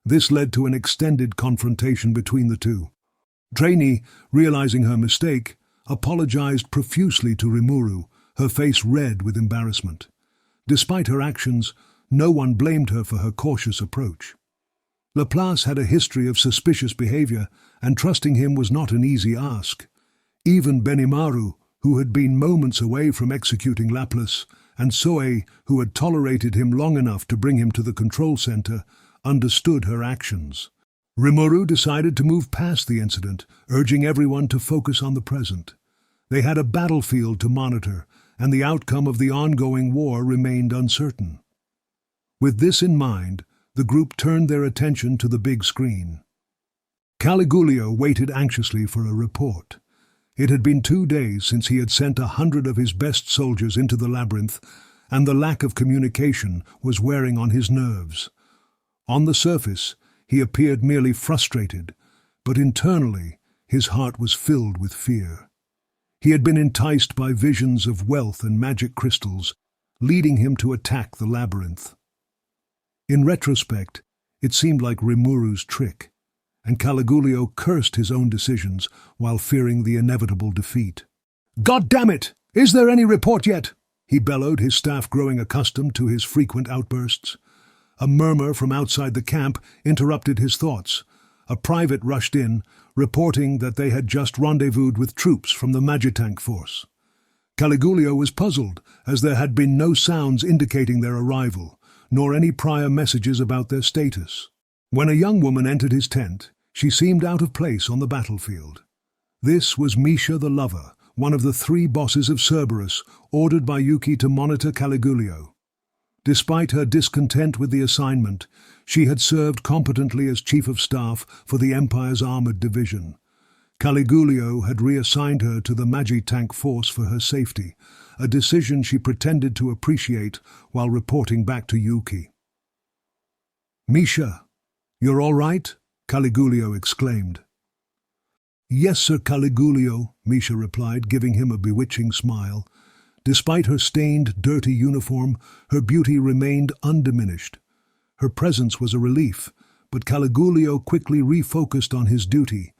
This led to an extended confrontation between the two. Trainee, realizing her mistake, apologized profusely to Rimuru, her face red with embarrassment. Despite her actions, no one blamed her for her cautious approach. Laplace had a history of suspicious behavior, and trusting him was not an easy ask. Even Benimaru, who had been moments away from executing Laplace, and Soe, who had tolerated him long enough to bring him to the control center, understood her actions. Rimuru decided to move past the incident, urging everyone to focus on the present. They had a battlefield to monitor, and the outcome of the ongoing war remained uncertain. With this in mind, the group turned their attention to the big screen. Caligulio waited anxiously for a report. It had been 2 days since he had sent 100 of his best soldiers into the labyrinth, and the lack of communication was wearing on his nerves. On the surface, he appeared merely frustrated, but internally his heart was filled with fear. He had been enticed by visions of wealth and magic crystals, leading him to attack the labyrinth. In retrospect, it seemed like Rimuru's trick, and Caligulio cursed his own decisions while fearing the inevitable defeat. "God damn it! Is there any report yet?" he bellowed, his staff growing accustomed to his frequent outbursts. A murmur from outside the camp interrupted his thoughts. A private rushed in, reporting that they had just rendezvoused with troops from the Magitank force. Caligulio was puzzled, as there had been no sounds indicating their arrival, nor any prior messages about their status. When a young woman entered his tent, she seemed out of place on the battlefield. This was Misha the Lover, one of the 3 bosses of Cerberus, ordered by Yuuki to monitor Caligulio. Despite her discontent with the assignment, she had served competently as chief of staff for the Empire's armored division. Caligulio had reassigned her to the Magitank force for her safety, a decision she pretended to appreciate while reporting back to Yuuki. "Misha, you're all right?" Caligulio exclaimed. "Yes, Sir Caligulio," Misha replied, giving him a bewitching smile. Despite her stained, dirty uniform, her beauty remained undiminished. Her presence was a relief, but Caligulio quickly refocused on his duty.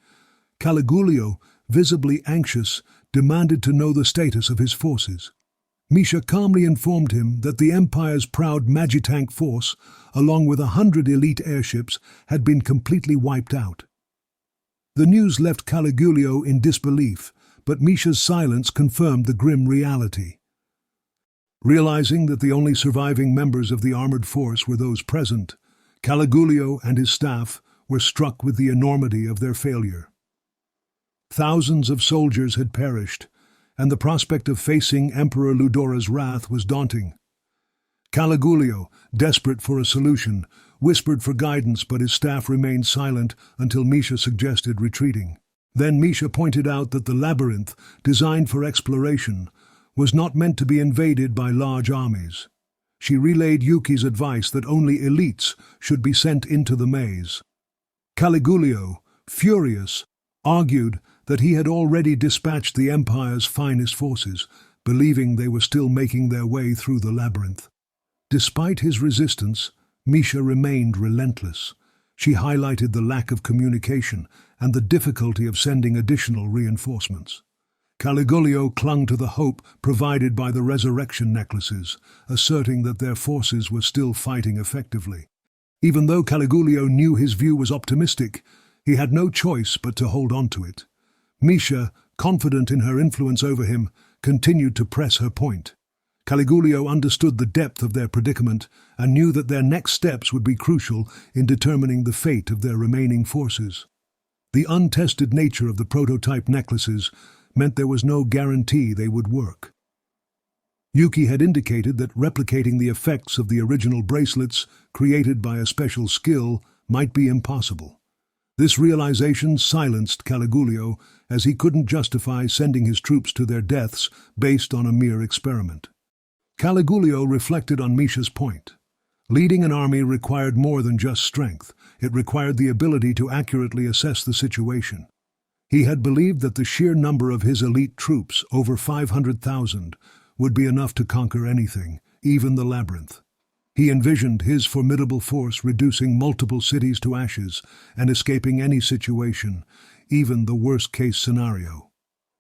Caligulio, visibly anxious, demanded to know the status of his forces. Misha calmly informed him that the Empire's proud Magitank force, along with 100 elite airships, had been completely wiped out. The news left Caligulio in disbelief, but Misha's silence confirmed the grim reality. Realizing that the only surviving members of the armored force were those present, Caligulio and his staff were struck with the enormity of their failure. Thousands of soldiers had perished, and the prospect of facing Emperor Ludora's wrath was daunting. Caligulio, desperate for a solution, whispered for guidance, but his staff remained silent until Misha suggested retreating. Then Misha pointed out that the labyrinth, designed for exploration, was not meant to be invaded by large armies. She relayed Yuuki's advice that only elites should be sent into the maze. Caligulio, furious, argued that he had already dispatched the Empire's finest forces, believing they were still making their way through the labyrinth. Despite his resistance, Misha remained relentless. She highlighted the lack of communication and the difficulty of sending additional reinforcements. Caligulio clung to the hope provided by the resurrection necklaces, asserting that their forces were still fighting effectively. Even though Caligulio knew his view was optimistic, he had no choice but to hold on to it. Misha, confident in her influence over him, continued to press her point. Caligulio understood the depth of their predicament and knew that their next steps would be crucial in determining the fate of their remaining forces. The untested nature of the prototype necklaces meant there was no guarantee they would work. Yuuki had indicated that replicating the effects of the original bracelets created by a special skill might be impossible. This realization silenced Caligulio, as he couldn't justify sending his troops to their deaths based on a mere experiment. Caligulio reflected on Misha's point. Leading an army required more than just strength. It required the ability to accurately assess the situation. He had believed that the sheer number of his elite troops, over 500,000, would be enough to conquer anything, even the labyrinth. He envisioned his formidable force reducing multiple cities to ashes and escaping any situation, even the worst-case scenario.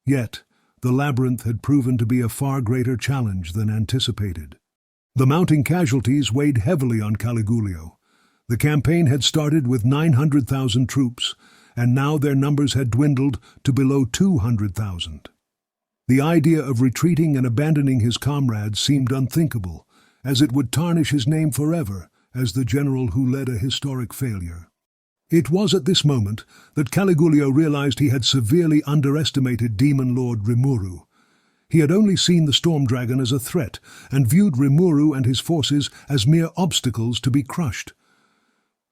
Yet, the labyrinth had proven to be a far greater challenge than anticipated. The mounting casualties weighed heavily on Caligulio. The campaign had started with 900,000 troops, and now their numbers had dwindled to below 200,000. The idea of retreating and abandoning his comrades seemed unthinkable, as it would tarnish his name forever as the general who led a historic failure. It was at this moment that Caligulio realized he had severely underestimated Demon Lord Rimuru. He had only seen the Storm Dragon as a threat and viewed Rimuru and his forces as mere obstacles to be crushed.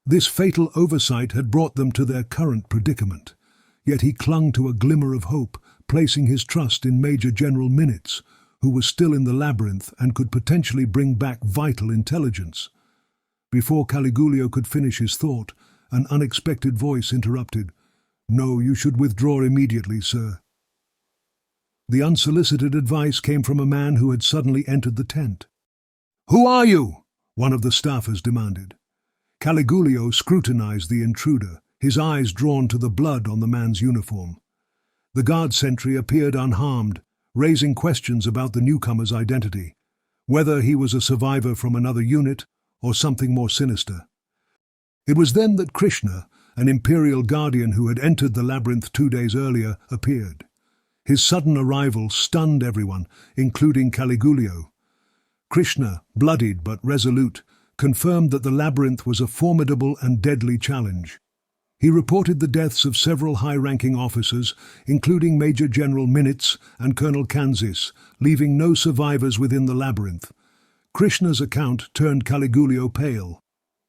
This fatal oversight had brought them to their current predicament, yet he clung to a glimmer of hope, placing his trust in Major General Minutes, who was still in the labyrinth and could potentially bring back vital intelligence. Before Caligulio could finish his thought, an unexpected voice interrupted. "No, you should withdraw immediately, sir." The unsolicited advice came from a man who had suddenly entered the tent. "Who are you?" one of the staffers demanded. Caligulio scrutinized the intruder, his eyes drawn to the blood on the man's uniform. The guard sentry appeared unharmed, raising questions about the newcomer's identity, whether he was a survivor from another unit or something more sinister. It was then that Krishna, an Imperial guardian who had entered the labyrinth 2 days earlier, appeared. His sudden arrival stunned everyone, including Caligulio. Krishna, bloodied but resolute, confirmed that the labyrinth was a formidable and deadly challenge. He reported the deaths of several high-ranking officers, including Major General Minutes and Colonel Kanzis, leaving no survivors within the labyrinth. Krishna's account turned Caligulio pale.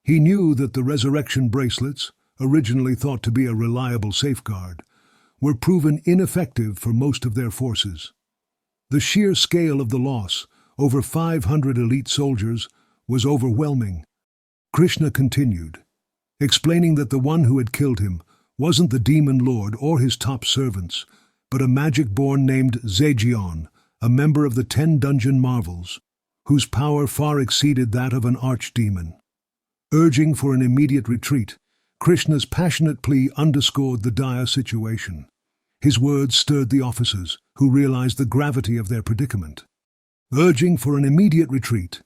He knew that the resurrection bracelets, originally thought to be a reliable safeguard, were proven ineffective for most of their forces. The sheer scale of the loss, over 500 elite soldiers, was overwhelming. Krishna continued, explaining that the one who had killed him wasn't the demon lord or his top servants, but a magic-born named Zegion, a member of the 10 dungeon marvels, whose power far exceeded that of an archdemon. Urging for an immediate retreat, Krishna's passionate plea underscored the dire situation. His words stirred the officers, who realized the gravity of their predicament. Urging for an immediate retreat,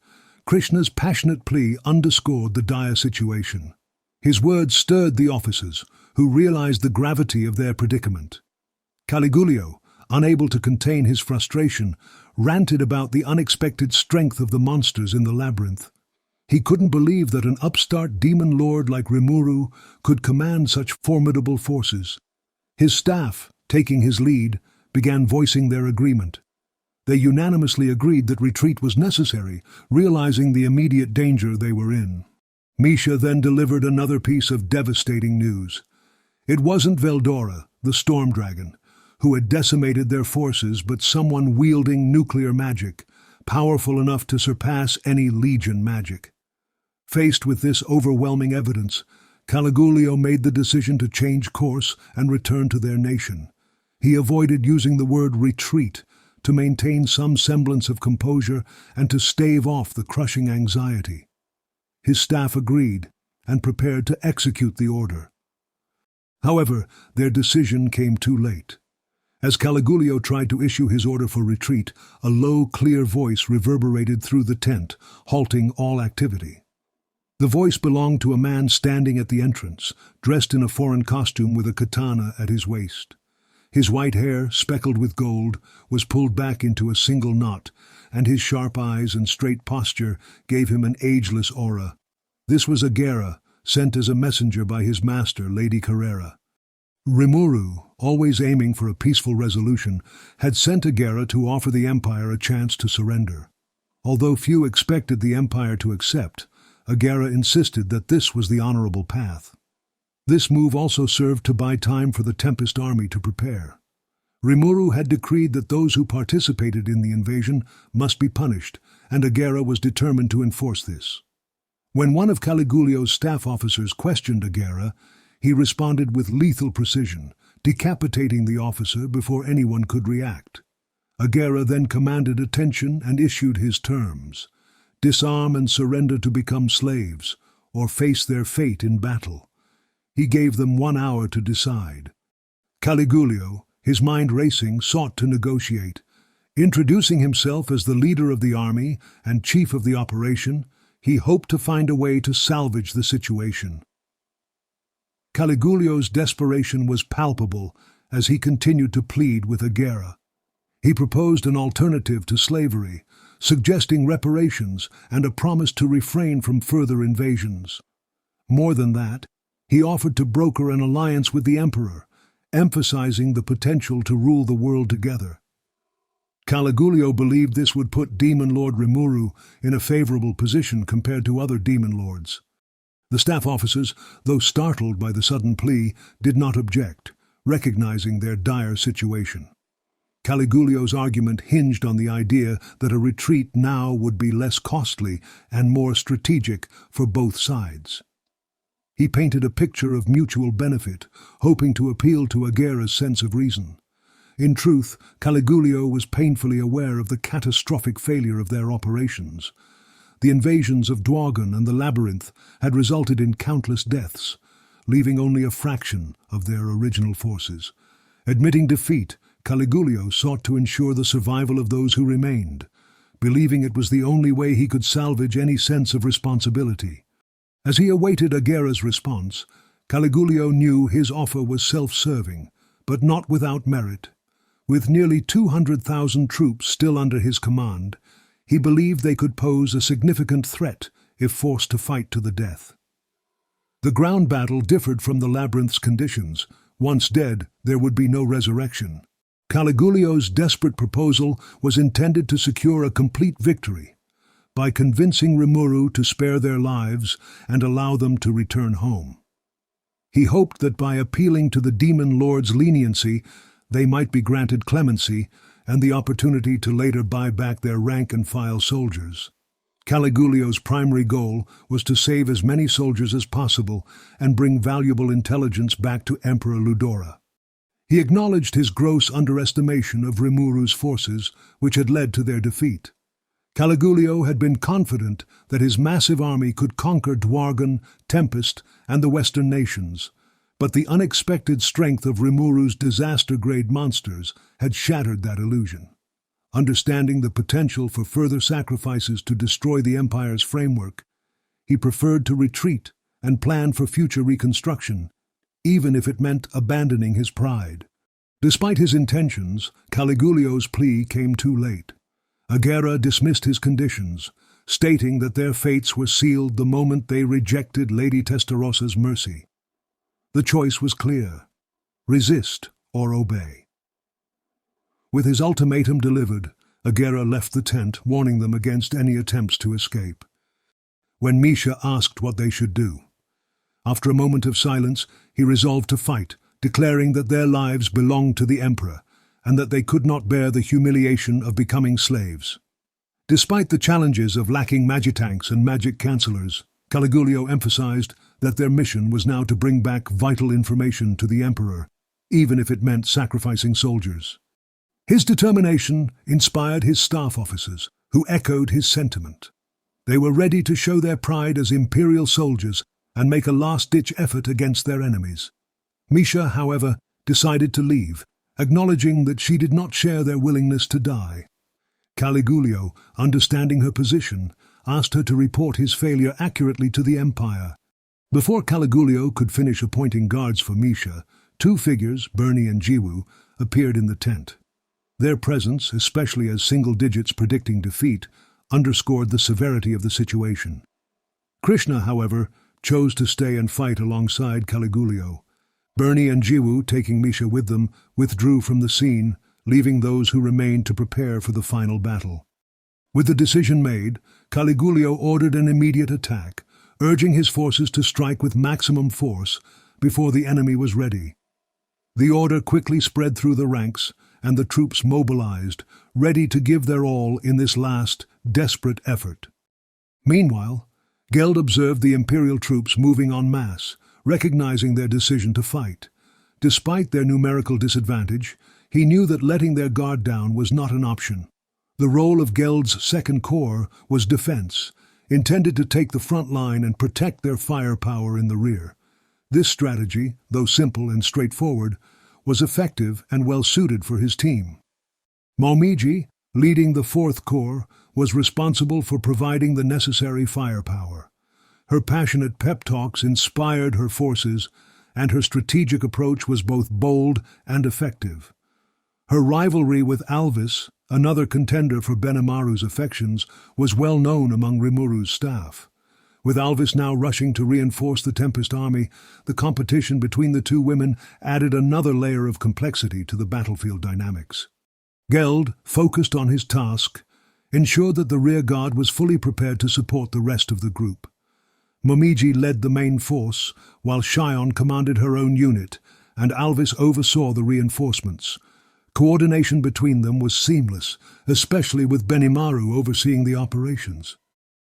Krishna's passionate plea underscored the dire situation. His words stirred the officers, who realized the gravity of their predicament. Caligulio, unable to contain his frustration, ranted about the unexpected strength of the monsters in the labyrinth. He couldn't believe that an upstart demon lord like Rimuru could command such formidable forces. His staff, taking his lead, began voicing their agreement. They unanimously agreed that retreat was necessary, realizing the immediate danger they were in. Misha then delivered another piece of devastating news. It wasn't Veldora, the Storm Dragon, who had decimated their forces, but someone wielding nuclear magic, powerful enough to surpass any Legion magic. Faced with this overwhelming evidence, Caligulio made the decision to change course and return to their nation. He avoided using the word retreat to maintain some semblance of composure and to stave off the crushing anxiety. His staff agreed and prepared to execute the order. However, their decision came too late. As Caligulio tried to issue his order for retreat, a low, clear voice reverberated through the tent, halting all activity. The voice belonged to a man standing at the entrance, dressed in a foreign costume with a katana at his waist. His white hair, speckled with gold, was pulled back into a single knot, and his sharp eyes and straight posture gave him an ageless aura. This was Agera, sent as a messenger by his master, Lady Carrera. Rimuru, always aiming for a peaceful resolution, had sent Agera to offer the Empire a chance to surrender. Although few expected the Empire to accept, Agera insisted that this was the honorable path. This move also served to buy time for the Tempest army to prepare. Rimuru had decreed that those who participated in the invasion must be punished, and Agera was determined to enforce this. When one of Caligulio's staff officers questioned Agera, he responded with lethal precision, decapitating the officer before anyone could react. Agera then commanded attention and issued his terms: disarm and surrender to become slaves, or face their fate in battle. He gave them 1 hour to decide. Caligulio, his mind racing, sought to negotiate. Introducing himself as the leader of the army and chief of the operation, he hoped to find a way to salvage the situation. Caligulio's desperation was palpable as he continued to plead with Agera. He proposed an alternative to slavery, suggesting reparations and a promise to refrain from further invasions. More than that, he offered to broker an alliance with the emperor, emphasizing the potential to rule the world together. Caligulio believed this would put Demon Lord Rimuru in a favorable position compared to other demon lords. The staff officers, though startled by the sudden plea, did not object, recognizing their dire situation. Caligulio's argument hinged on the idea that a retreat now would be less costly and more strategic for both sides. He painted a picture of mutual benefit, hoping to appeal to Agera's sense of reason. In truth, Caligulio was painfully aware of the catastrophic failure of their operations. The invasions of Dwargon and the Labyrinth had resulted in countless deaths, leaving only a fraction of their original forces. Admitting defeat, Caligulio sought to ensure the survival of those who remained, believing it was the only way he could salvage any sense of responsibility. As he awaited Agera's response, Caligulio knew his offer was self-serving, but not without merit. With nearly 200,000 troops still under his command, he believed they could pose a significant threat if forced to fight to the death. The ground battle differed from the labyrinth's conditions. Once dead, there would be no resurrection. Caligulio's desperate proposal was intended to secure a complete victory by convincing Rimuru to spare their lives and allow them to return home. He hoped that by appealing to the Demon Lord's leniency, they might be granted clemency and the opportunity to later buy back their rank-and-file soldiers. Caligulio's primary goal was to save as many soldiers as possible and bring valuable intelligence back to Emperor Ludora. He acknowledged his gross underestimation of Rimuru's forces, which had led to their defeat. Caligulio had been confident that his massive army could conquer Dwargon, Tempest, and the Western nations, but the unexpected strength of Rimuru's disaster-grade monsters had shattered that illusion. Understanding the potential for further sacrifices to destroy the Empire's framework, he preferred to retreat and plan for future reconstruction, even if it meant abandoning his pride. Despite his intentions, Caligulio's plea came too late. Agera dismissed his conditions, stating that their fates were sealed the moment they rejected Lady Testarosa's mercy. The choice was clear: resist or obey. With his ultimatum delivered, Agera left the tent, warning them against any attempts to escape. When Misha asked what they should do, after a moment of silence, he resolved to fight, declaring that their lives belonged to the Emperor, and that they could not bear the humiliation of becoming slaves. Despite the challenges of lacking magitanks and magic cancellors, Caligulio emphasized that their mission was now to bring back vital information to the Emperor, even if it meant sacrificing soldiers. His determination inspired his staff officers, who echoed his sentiment. They were ready to show their pride as Imperial soldiers and make a last-ditch effort against their enemies. Misha, however, decided to leave, acknowledging that she did not share their willingness to die. Caligulio, understanding her position, asked her to report his failure accurately to the Empire. Before Caligulio could finish appointing guards for Misha, two figures, Bernie and Jiwu, appeared in the tent. Their presence, especially as single digits predicting defeat, underscored the severity of the situation. Krishna, however, chose to stay and fight alongside Caligulio. Bernie and Jiwu, taking Misha with them, withdrew from the scene, leaving those who remained to prepare for the final battle. With the decision made, Caligulio ordered an immediate attack, urging his forces to strike with maximum force before the enemy was ready. The order quickly spread through the ranks, and the troops mobilized, ready to give their all in this last, desperate effort. Meanwhile, Geld observed the Imperial troops moving en masse, recognizing their decision to fight. Despite their numerical disadvantage, he knew that letting their guard down was not an option. The role of Geld's Second Corps was defense, intended to take the front line and protect their firepower in the rear. This strategy, though simple and straightforward, was effective and well-suited for his team. Momiji, leading the Fourth Corps, was responsible for providing the necessary firepower. Her passionate pep talks inspired her forces, and her strategic approach was both bold and effective. Her rivalry with Alvis, another contender for Benimaru's affections, was well known among Rimuru's staff. With Alvis now rushing to reinforce the Tempest army, the competition between the two women added another layer of complexity to the battlefield dynamics. Geld, focused on his task, ensured that the rear guard was fully prepared to support the rest of the group. Momiji led the main force, while Shion commanded her own unit, and Alvis oversaw the reinforcements. Coordination between them was seamless, especially with Benimaru overseeing the operations.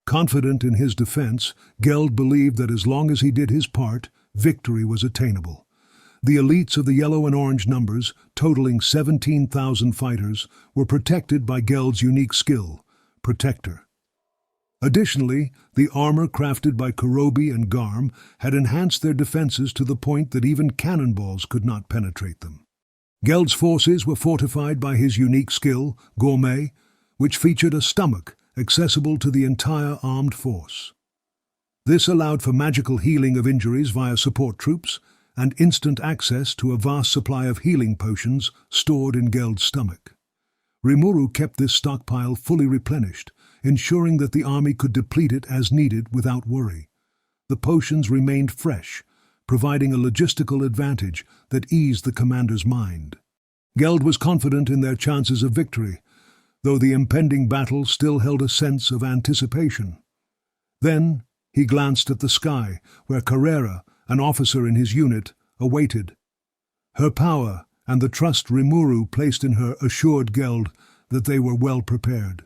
Confident in his defense, Geld believed that as long as he did his part, victory was attainable. The elites of the yellow and orange numbers, totaling 17,000 fighters, were protected by Geld's unique skill, Protector. Additionally, the armor crafted by Kurobi and Garm had enhanced their defenses to the point that even cannonballs could not penetrate them. Geld's forces were fortified by his unique skill, Gourmet, which featured a stomach accessible to the entire armed force. This allowed for magical healing of injuries via support troops and instant access to a vast supply of healing potions stored in Geld's stomach. Rimuru kept this stockpile fully replenished, ensuring that the army could deplete it as needed without worry. The potions remained fresh, providing a logistical advantage that eased the commander's mind. Geld was confident in their chances of victory, though the impending battle still held a sense of anticipation. Then he glanced at the sky, where Carrera, an officer in his unit, awaited. Her power and the trust Rimuru placed in her assured Geld that they were well prepared.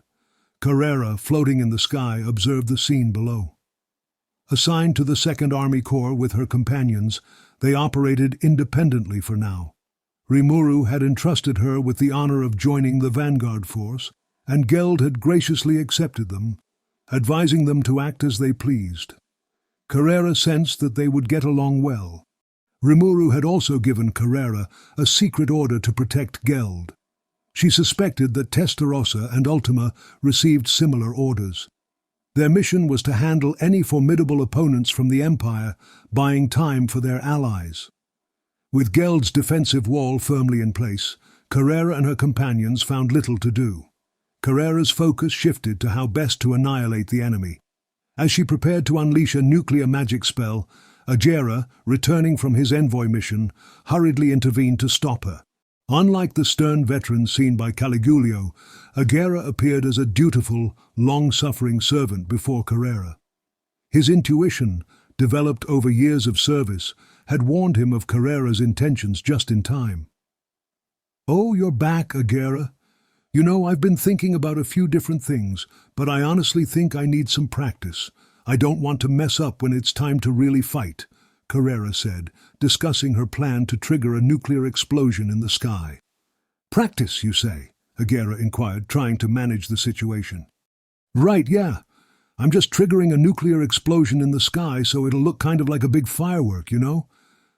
Carrera, floating in the sky, observed the scene below. Assigned to the Second Army Corps with her companions, they operated independently for now. Rimuru had entrusted her with the honor of joining the vanguard force, and Geld had graciously accepted them, advising them to act as they pleased. Carrera sensed that they would get along well. Rimuru had also given Carrera a secret order to protect Geld. She suspected that Testarossa and Ultima received similar orders. Their mission was to handle any formidable opponents from the Empire, buying time for their allies. With Geld's defensive wall firmly in place, Carrera and her companions found little to do. Carrera's focus shifted to how best to annihilate the enemy. As she prepared to unleash a nuclear magic spell, Agera, returning from his envoy mission, hurriedly intervened to stop her. Unlike the stern veteran seen by Caligulio, Agera appeared as a dutiful, long-suffering servant before Carrera. His intuition, developed over years of service, had warned him of Carrera's intentions just in time. "Oh, you're back, Agera. You know, I've been thinking about a few different things, but I honestly think I need some practice. I don't want to mess up when it's time to really fight," Carrera said, discussing her plan to trigger a nuclear explosion in the sky. "Practice, you say?" Agera inquired, trying to manage the situation. "Right, yeah. I'm just triggering a nuclear explosion in the sky so it'll look kind of like a big firework, you know?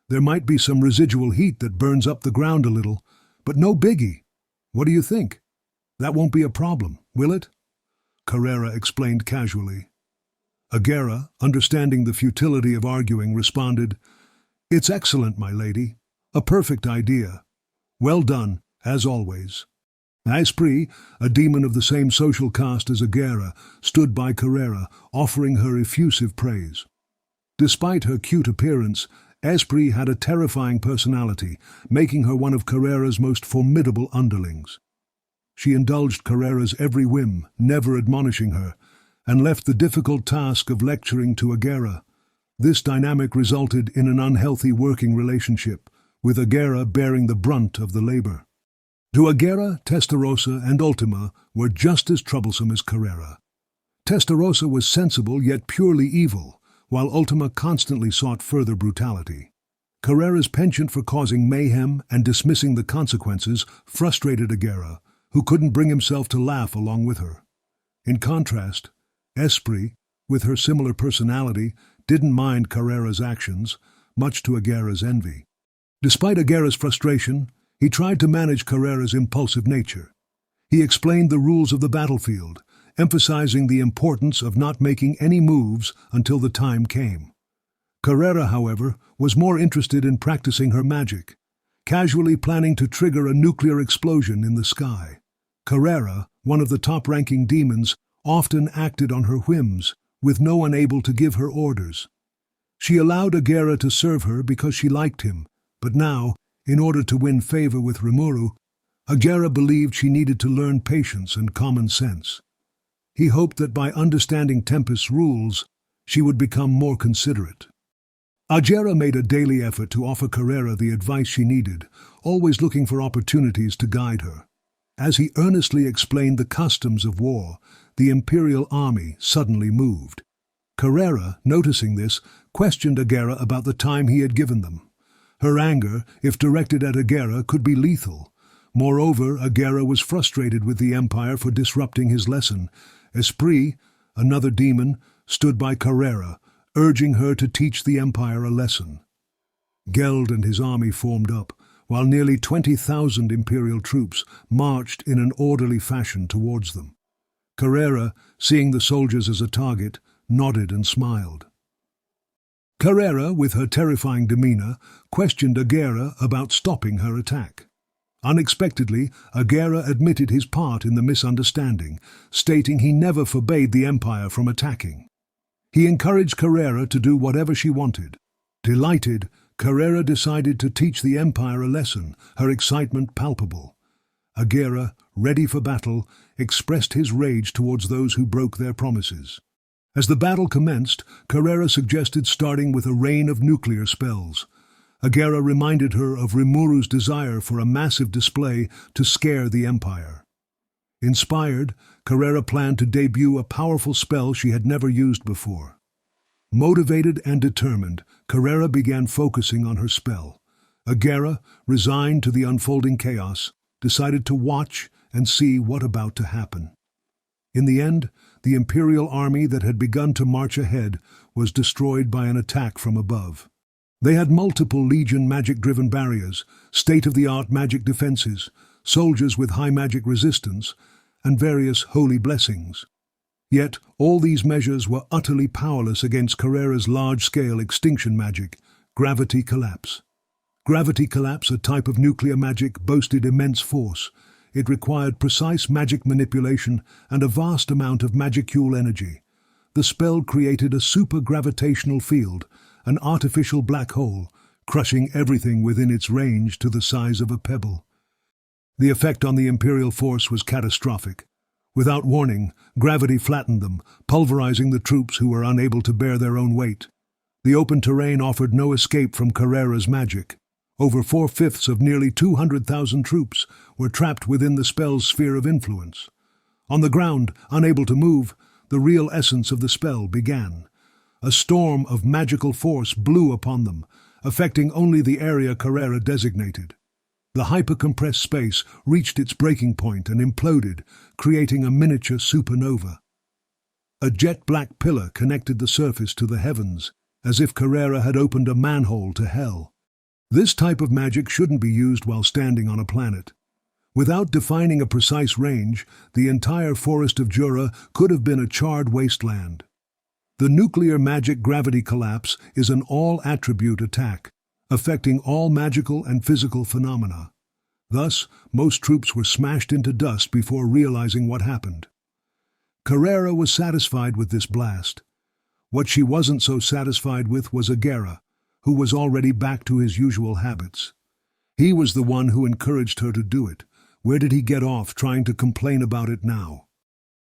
There might be some residual heat that burns up the ground a little, but no biggie. What do you think? That won't be a problem, will it?" Carrera explained casually. Agera, understanding the futility of arguing, responded, "It's excellent, my lady. A perfect idea. Well done, as always." Esprit, a demon of the same social caste as Agera, stood by Carrera, offering her effusive praise. Despite her cute appearance, Esprit had a terrifying personality, making her one of Carrera's most formidable underlings. She indulged Carrera's every whim, never admonishing her, and left the difficult task of lecturing to Agera. This dynamic resulted in an unhealthy working relationship, with Agera bearing the brunt of the labor. To Agera, Testarossa and Ultima were just as troublesome as Carrera. Testarossa was sensible yet purely evil, while Ultima constantly sought further brutality. Carrera's penchant for causing mayhem and dismissing the consequences frustrated Agera, who couldn't bring himself to laugh along with her. In contrast, Esprit, with her similar personality, didn't mind Carrera's actions, much to Agera's envy. Despite Agera's frustration, he tried to manage Carrera's impulsive nature. He explained the rules of the battlefield, emphasizing the importance of not making any moves until the time came. Carrera, however, was more interested in practicing her magic, casually planning to trigger a nuclear explosion in the sky. Carrera, one of the top-ranking demons, often acted on her whims, with no one able to give her orders. She allowed Agera to serve her because she liked him, but now, in order to win favor with Rimuru, Agera believed she needed to learn patience and common sense. He hoped that by understanding Tempest's rules, she would become more considerate. Agera made a daily effort to offer Carrera the advice she needed, always looking for opportunities to guide her. As he earnestly explained the customs of war, the Imperial army suddenly moved. Carrera, noticing this, questioned Agera about the time he had given them. Her anger, if directed at Agera, could be lethal. Moreover, Agera was frustrated with the Empire for disrupting his lesson. Esprit, another demon, stood by Carrera, urging her to teach the Empire a lesson. Geld and his army formed up, while nearly 20,000 Imperial troops marched in an orderly fashion towards them. Carrera, seeing the soldiers as a target, nodded and smiled. Carrera, with her terrifying demeanor, questioned Agera about stopping her attack. Unexpectedly, Agera admitted his part in the misunderstanding, stating he never forbade the Empire from attacking. He encouraged Carrera to do whatever she wanted. Delighted, Carrera decided to teach the Empire a lesson, her excitement palpable. Agera, ready for battle, expressed his rage towards those who broke their promises. As the battle commenced, Carrera suggested starting with a rain of nuclear spells. Agera reminded her of Rimuru's desire for a massive display to scare the Empire. Inspired, Carrera planned to debut a powerful spell she had never used before. Motivated and determined, Carrera began focusing on her spell. Agera, resigned to the unfolding chaos, decided to watch and see what about to happen. In the end, the Imperial army that had begun to march ahead was destroyed by an attack from above. They had multiple Legion magic-driven barriers, state-of-the-art magic defenses, soldiers with high magic resistance, and various holy blessings. Yet all these measures were utterly powerless against Carrera's large-scale extinction magic, Gravity Collapse. Gravity Collapse, a type of nuclear magic, boasted immense force. It required precise magic manipulation and a vast amount of magicule energy. The spell created a super-gravitational field, an artificial black hole, crushing everything within its range to the size of a pebble. The effect on the Imperial force was catastrophic. Without warning, gravity flattened them, pulverizing the troops who were unable to bear their own weight. The open terrain offered no escape from Carrera's magic. Over 4/5 of nearly 200,000 troops were trapped within the spell's sphere of influence. On the ground, unable to move, the real essence of the spell began. A storm of magical force blew upon them, affecting only the area Carrera designated. The hyper-compressed space reached its breaking point and imploded, creating a miniature supernova. A jet-black pillar connected the surface to the heavens, as if Carrera had opened a manhole to hell. This type of magic shouldn't be used while standing on a planet. Without defining a precise range, the entire forest of Jura could have been a charred wasteland. The nuclear magic Gravity Collapse is an all-attribute attack, affecting all magical and physical phenomena. Thus, most troops were smashed into dust before realizing what happened. Carrera was satisfied with this blast. What she wasn't so satisfied with was Agera, who was already back to his usual habits. He was the one who encouraged her to do it. Where did he get off trying to complain about it now?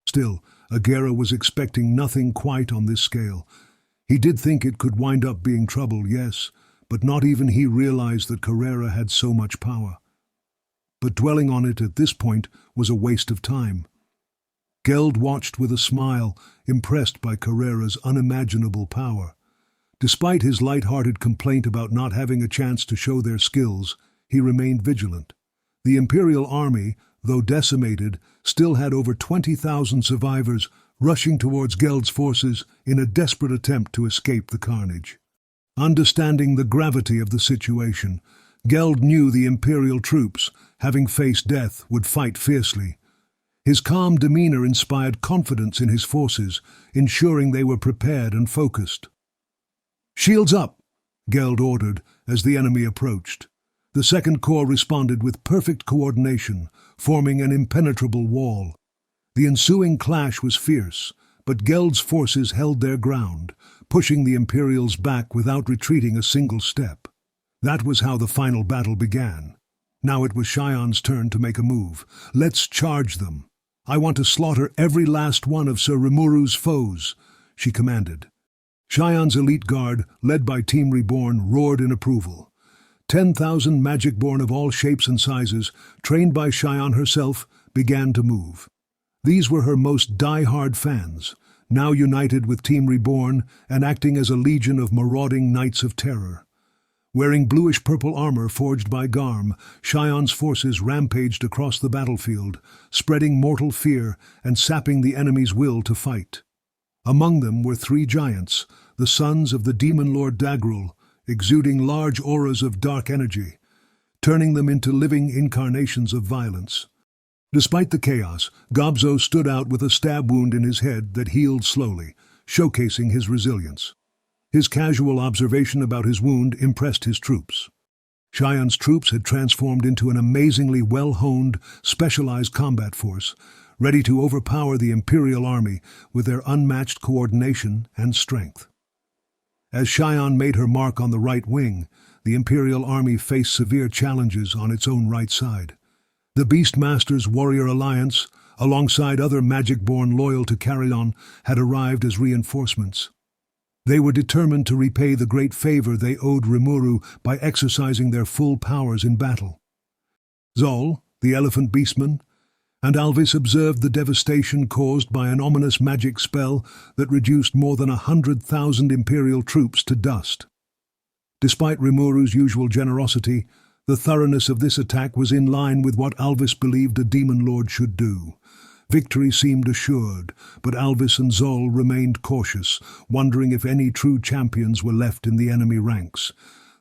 Still, Agera was expecting nothing quite on this scale. He did think it could wind up being trouble, yes, but not even he realized that Carrera had so much power. But dwelling on it at this point was a waste of time. Geld watched with a smile, impressed by Carrera's unimaginable power. Despite his light-hearted complaint about not having a chance to show their skills, he remained vigilant. The Imperial army, though decimated, still had over 20,000 survivors rushing towards Geld's forces in a desperate attempt to escape the carnage. Understanding the gravity of the situation, Geld knew the Imperial troops, having faced death, would fight fiercely. His calm demeanor inspired confidence in his forces, ensuring they were prepared and focused. "Shields up!" Geld ordered as the enemy approached. The Second Corps responded with perfect coordination, forming an impenetrable wall. The ensuing clash was fierce, but Geld's forces held their ground, pushing the Imperials back without retreating a single step. That was how the final battle began. Now it was Xian's turn to make a move. "Let's charge them. I want to slaughter every last one of Sir Rimuru's foes," she commanded. Xian's elite guard, led by Team Reborn, roared in approval. 10,000 Magic-born of all shapes and sizes, trained by Xian herself, began to move. These were her most die-hard fans, now united with Team Reborn and acting as a legion of marauding Knights of Terror. Wearing bluish-purple armor forged by Garm, Xian's forces rampaged across the battlefield, spreading mortal fear and sapping the enemy's will to fight. Among them were 3 giants, the sons of the Demon Lord Dagrul, exuding large auras of dark energy, turning them into living incarnations of violence. Despite the chaos, Gobzo stood out with a stab wound in his head that healed slowly, showcasing his resilience. His casual observation about his wound impressed his troops. Xian's troops had transformed into an amazingly well-honed, specialized combat force, ready to overpower the Imperial army with their unmatched coordination and strength. As Xian made her mark on the right wing, the Imperial army faced severe challenges on its own right side. The Beastmaster's warrior alliance, alongside other Magic-born loyal to Carillon, had arrived as reinforcements. They were determined to repay the great favor they owed Rimuru by exercising their full powers in battle. Zol, the elephant beastman, and Alvis observed the devastation caused by an ominous magic spell that reduced more than 100,000 Imperial troops to dust. Despite Rimuru's usual generosity, the thoroughness of this attack was in line with what Alvis believed a Demon Lord should do. Victory seemed assured, but Alvis and Zol remained cautious, wondering if any true champions were left in the enemy ranks.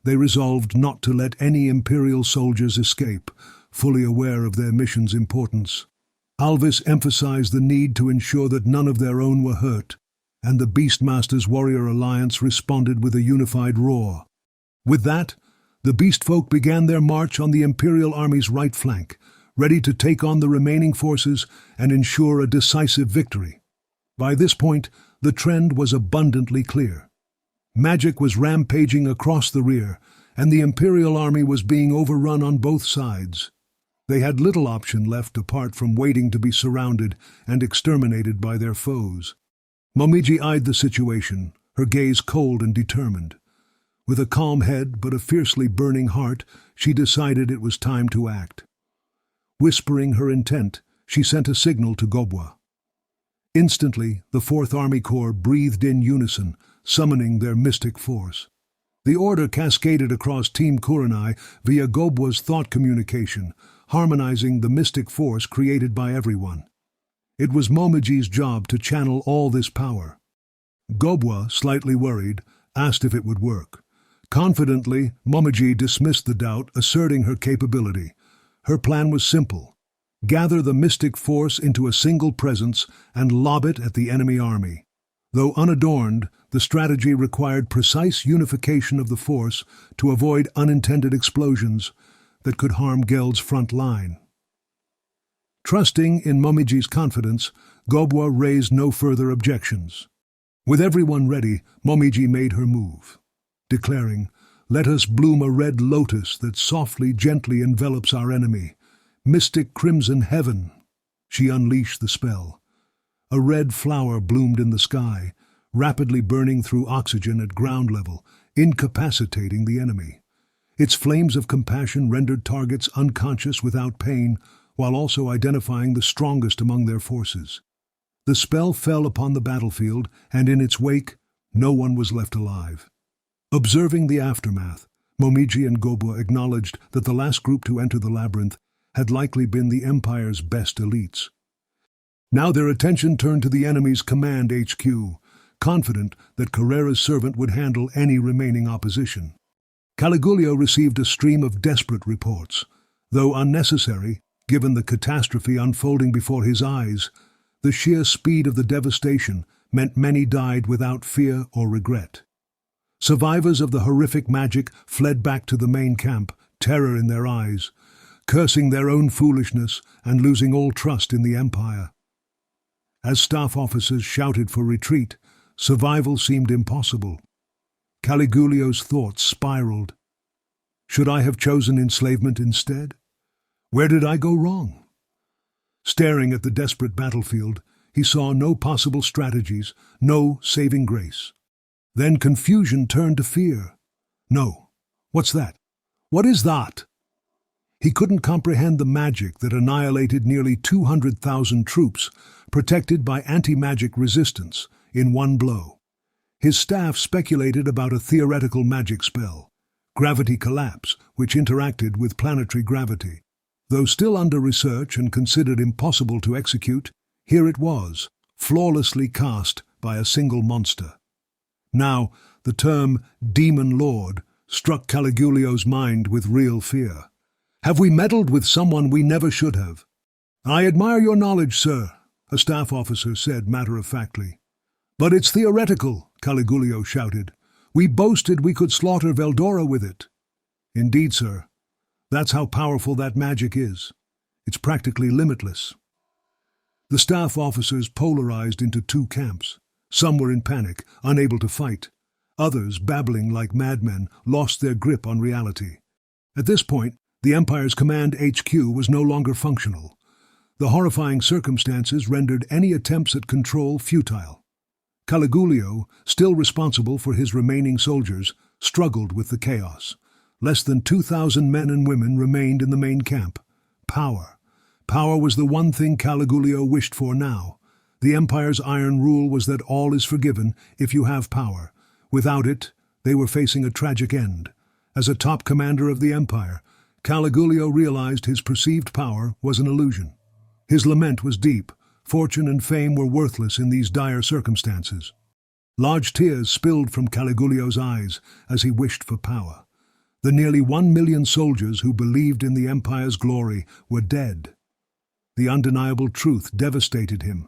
They resolved not to let any Imperial soldiers escape, fully aware of their mission's importance. Alvis emphasized the need to ensure that none of their own were hurt, and the Beastmaster's warrior alliance responded with a unified roar. With that, the Beastfolk began their march on the Imperial army's right flank, ready to take on the remaining forces and ensure a decisive victory. By this point, the trend was abundantly clear. Magic was rampaging across the rear, and the Imperial army was being overrun on both sides. They had little option left apart from waiting to be surrounded and exterminated by their foes. Momiji eyed the situation, her gaze cold and determined. With a calm head but a fiercely burning heart, she decided it was time to act. Whispering her intent, she sent a signal to Gobwa. Instantly, the 4th Army Corps breathed in unison, summoning their mystic force. The order cascaded across Team Kurenai via Gobwa's thought communication, harmonizing the mystic force created by everyone. It was Momoji's job to channel all this power. Gobwa, slightly worried, asked if it would work. Confidently, Momoji dismissed the doubt, asserting her capability. Her plan was simple: gather the mystic force into a single presence and lob it at the enemy army. Though unadorned, the strategy required precise unification of the force to avoid unintended explosions that could harm Geld's front line. Trusting in Momoji's confidence, Gobwa raised no further objections. With everyone ready, Momiji made her move, declaring, "Let us bloom a red lotus that softly, gently envelops our enemy. Mystic crimson heaven." She unleashed the spell. A red flower bloomed in the sky, rapidly burning through oxygen at ground level, incapacitating the enemy. Its flames of compassion rendered targets unconscious without pain, while also identifying the strongest among their forces. The spell fell upon the battlefield, and in its wake, no one was left alive. Observing the aftermath, Momiji and Gobu acknowledged that the last group to enter the labyrinth had likely been the Empire's best elites. Now their attention turned to the enemy's command HQ, confident that Carrera's servant would handle any remaining opposition. Caligulio received a stream of desperate reports. Though unnecessary, given the catastrophe unfolding before his eyes, the sheer speed of the devastation meant many died without fear or regret. Survivors of the horrific magic fled back to the main camp, terror in their eyes, cursing their own foolishness and losing all trust in the Empire. As staff officers shouted for retreat, survival seemed impossible. Caligulio's thoughts spiraled. Should I have chosen enslavement instead? Where did I go wrong? Staring at the desperate battlefield, he saw no possible strategies, no saving grace. Then confusion turned to fear. No. What's that? What is that? He couldn't comprehend the magic that annihilated nearly 200,000 troops, protected by anti-magic resistance, in one blow. His staff speculated about a theoretical magic spell, gravity collapse, which interacted with planetary gravity. Though still under research and considered impossible to execute, here it was, flawlessly cast by a single monster. Now, the term Demon Lord struck Caligulio's mind with real fear. Have we meddled with someone we never should have? I admire your knowledge, sir, a staff officer said matter-of-factly. But it's theoretical, Caligulio shouted. We boasted we could slaughter Veldora with it. Indeed, sir. That's how powerful that magic is. It's practically limitless. The staff officers polarized into two camps. Some were in panic, unable to fight. Others, babbling like madmen, lost their grip on reality. At this point, the Empire's command HQ was no longer functional. The horrifying circumstances rendered any attempts at control futile. Caligulio, still responsible for his remaining soldiers, struggled with the chaos. Less than 2,000 men and women remained in the main camp. Power. Power was the one thing Caligulio wished for now. The Empire's iron rule was that all is forgiven if you have power. Without it, they were facing a tragic end. As a top commander of the Empire, Caligulio realized his perceived power was an illusion. His lament was deep. Fortune and fame were worthless in these dire circumstances. Large tears spilled from Caligulio's eyes as he wished for power. The nearly 1 million soldiers who believed in the Empire's glory were dead. The undeniable truth devastated him.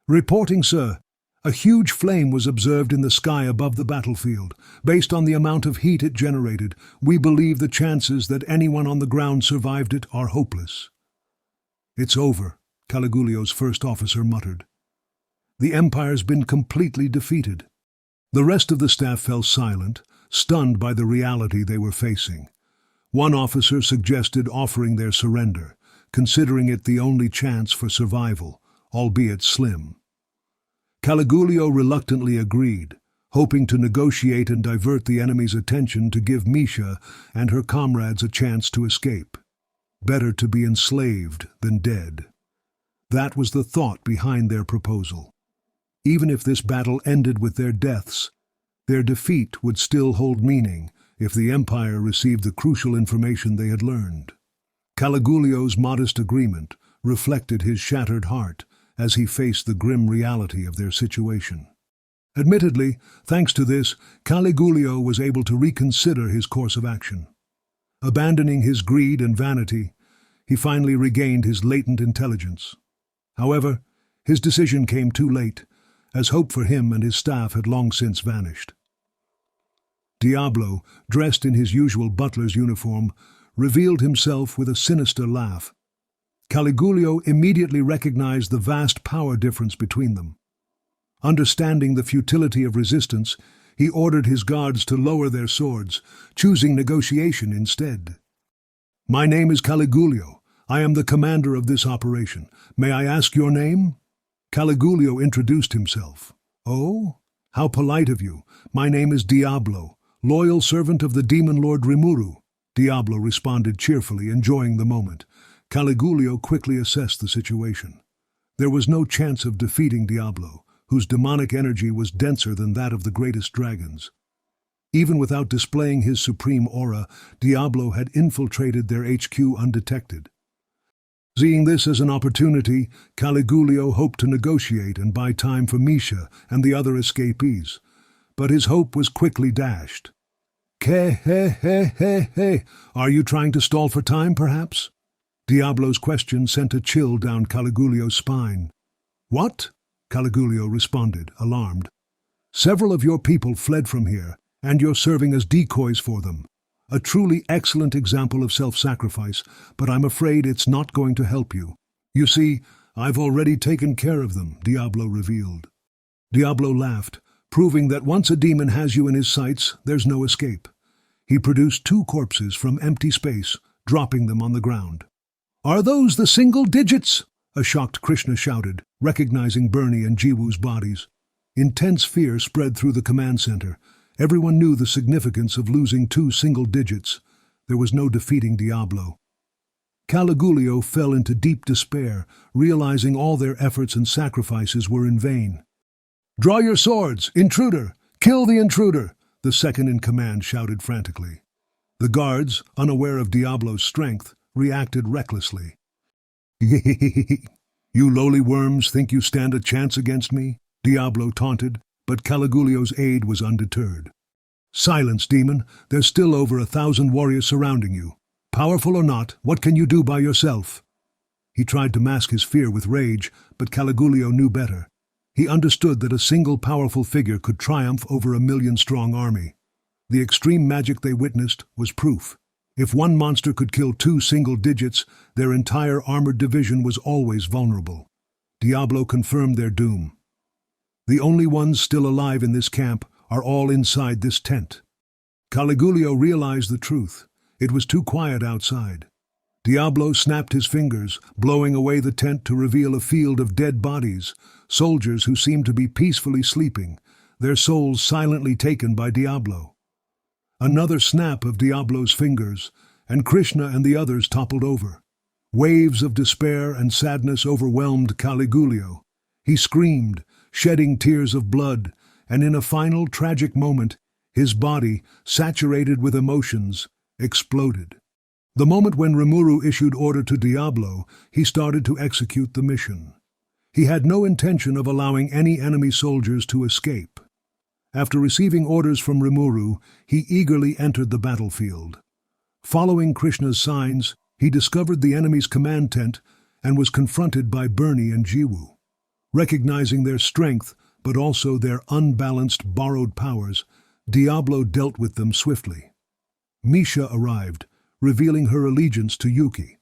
Reporting, sir. A huge flame was observed in the sky above the battlefield. Based on the amount of heat it generated, we believe the chances that anyone on the ground survived it are hopeless. It's over, Caligulio's first officer muttered. The Empire's been completely defeated. The rest of the staff fell silent, stunned by the reality they were facing. One officer suggested offering their surrender, considering it the only chance for survival, albeit slim. Caligulio reluctantly agreed, hoping to negotiate and divert the enemy's attention to give Misha and her comrades a chance to escape. Better to be enslaved than dead. That was the thought behind their proposal. Even if this battle ended with their deaths, their defeat would still hold meaning if the Empire received the crucial information they had learned. Caligulio's modest agreement reflected his shattered heart as he faced the grim reality of their situation. Admittedly, thanks to this, Caligulio was able to reconsider his course of action. Abandoning his greed and vanity, he finally regained his latent intelligence. However, his decision came too late, as hope for him and his staff had long since vanished. Diablo, dressed in his usual butler's uniform, revealed himself with a sinister laugh. Caligulio immediately recognized the vast power difference between them. Understanding the futility of resistance, he ordered his guards to lower their swords, choosing negotiation instead. "My name is Caligulio. I am the commander of this operation. May I ask your name?" Caligulio introduced himself. "Oh, how polite of you. My name is Diablo, loyal servant of the demon lord Rimuru." Diablo responded cheerfully, enjoying the moment. Caligulio quickly assessed the situation. There was no chance of defeating Diablo, whose demonic energy was denser than that of the greatest dragons. Even without displaying his supreme aura, Diablo had infiltrated their HQ undetected. Seeing this as an opportunity, Caligulio hoped to negotiate and buy time for Misha and the other escapees, but his hope was quickly dashed. He, are you trying to stall for time, perhaps? Diablo's question sent a chill down Caligulio's spine. What? Caligulio responded, alarmed. Several of your people fled from here, and you're serving as decoys for them. A truly excellent example of self-sacrifice, but I'm afraid it's not going to help you. You see, I've already taken care of them, Diablo revealed. Diablo laughed, proving that once a demon has you in his sights, there's no escape. He produced 2 corpses from empty space, dropping them on the ground. Are those the single digits? A shocked Krishna shouted, recognizing Bernie and Jiwoo's bodies. Intense fear spread through the command center. Everyone knew the significance of losing 2 single digits. There was no defeating Diablo. Caligulio fell into deep despair, realizing all their efforts and sacrifices were in vain. Draw your swords! Intruder! Kill the intruder! The second in command shouted frantically. The guards, unaware of Diablo's strength, reacted recklessly. You lowly worms think you stand a chance against me? Diablo taunted, but Caligulio's aid was undeterred. Silence, demon. There's still over 1,000 warriors surrounding you. Powerful or not, what can you do by yourself? He tried to mask his fear with rage, but Caligulio knew better. He understood that a single powerful figure could triumph over a 1,000,000-strong army. The extreme magic they witnessed was proof. If one monster could kill 2 single digits, their entire armored division was always vulnerable. Diablo confirmed their doom. The only ones still alive in this camp are all inside this tent. Caligulio realized the truth. It was too quiet outside. Diablo snapped his fingers, blowing away the tent to reveal a field of dead bodies, soldiers who seemed to be peacefully sleeping, their souls silently taken by Diablo. Another snap of Diablo's fingers, and Krishna and the others toppled over. Waves of despair and sadness overwhelmed Caligulio. He screamed, shedding tears of blood, and in a final tragic moment, his body, saturated with emotions, exploded. The moment when Rimuru issued order to Diablo, he started to execute the mission. He had no intention of allowing any enemy soldiers to escape. After receiving orders from Rimuru, he eagerly entered the battlefield. Following Krishna's signs, he discovered the enemy's command tent and was confronted by Bernie and Jiwoo. Recognizing their strength, but also their unbalanced, borrowed powers, Diablo dealt with them swiftly. Misha arrived, revealing her allegiance to Yuuki.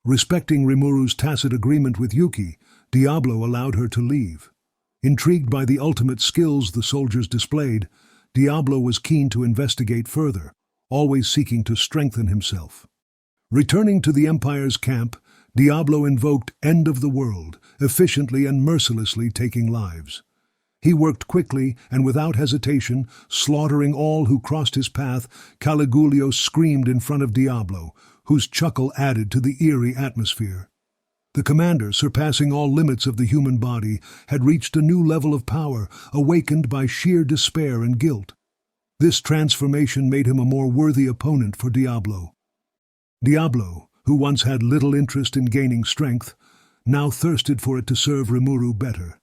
Respecting Rimuru's tacit agreement with Yuuki, Diablo allowed her to leave. Intrigued by the ultimate skills the soldiers displayed, Diablo was keen to investigate further, always seeking to strengthen himself. Returning to the Empire's camp, Diablo invoked End of the World, efficiently and mercilessly taking lives. He worked quickly and without hesitation, slaughtering all who crossed his path. Caligulio screamed in front of Diablo, whose chuckle added to the eerie atmosphere. The commander, surpassing all limits of the human body, had reached a new level of power, awakened by sheer despair and guilt. This transformation made him a more worthy opponent for Diablo. Diablo, who once had little interest in gaining strength, now thirsted for it to serve Rimuru better.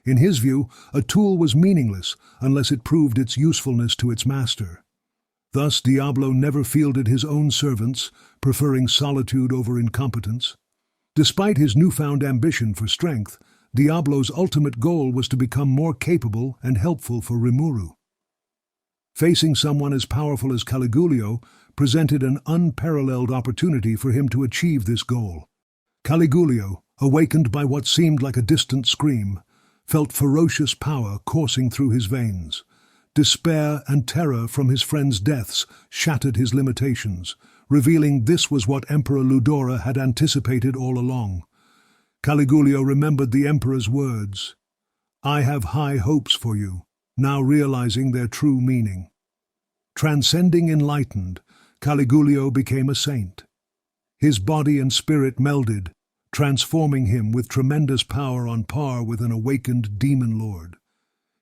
In his view, a tool was meaningless unless it proved its usefulness to its master. Thus, Diablo never fielded his own servants, preferring solitude over incompetence. Despite his newfound ambition for strength, Diablo's ultimate goal was to become more capable and helpful for Rimuru. Facing someone as powerful as Caligulio presented an unparalleled opportunity for him to achieve this goal. Caligulio, awakened by what seemed like a distant scream, felt ferocious power coursing through his veins. Despair and terror from his friends' deaths shattered his limitations, revealing this was what Emperor Ludora had anticipated all along. Caligulio remembered the Emperor's words, "I have high hopes for you," now realizing their true meaning. Transcending enlightened, Caligulio became a saint. His body and spirit melded, transforming him with tremendous power on par with an awakened demon lord.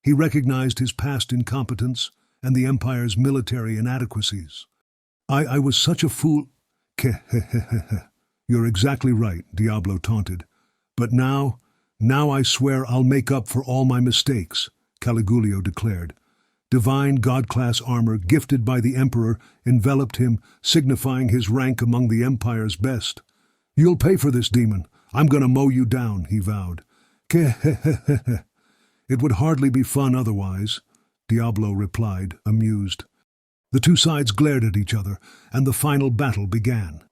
He recognized his past incompetence and the Empire's military inadequacies. I was such a fool. You're exactly right, Diablo taunted. But now I swear I'll make up for all my mistakes, Caligulio declared. Divine god-class armor gifted by the Emperor enveloped him, signifying his rank among the Empire's best. You'll pay for this, demon. I'm gonna mow you down, he vowed. It would hardly be fun otherwise, Diablo replied, amused. The two sides glared at each other, and the final battle began.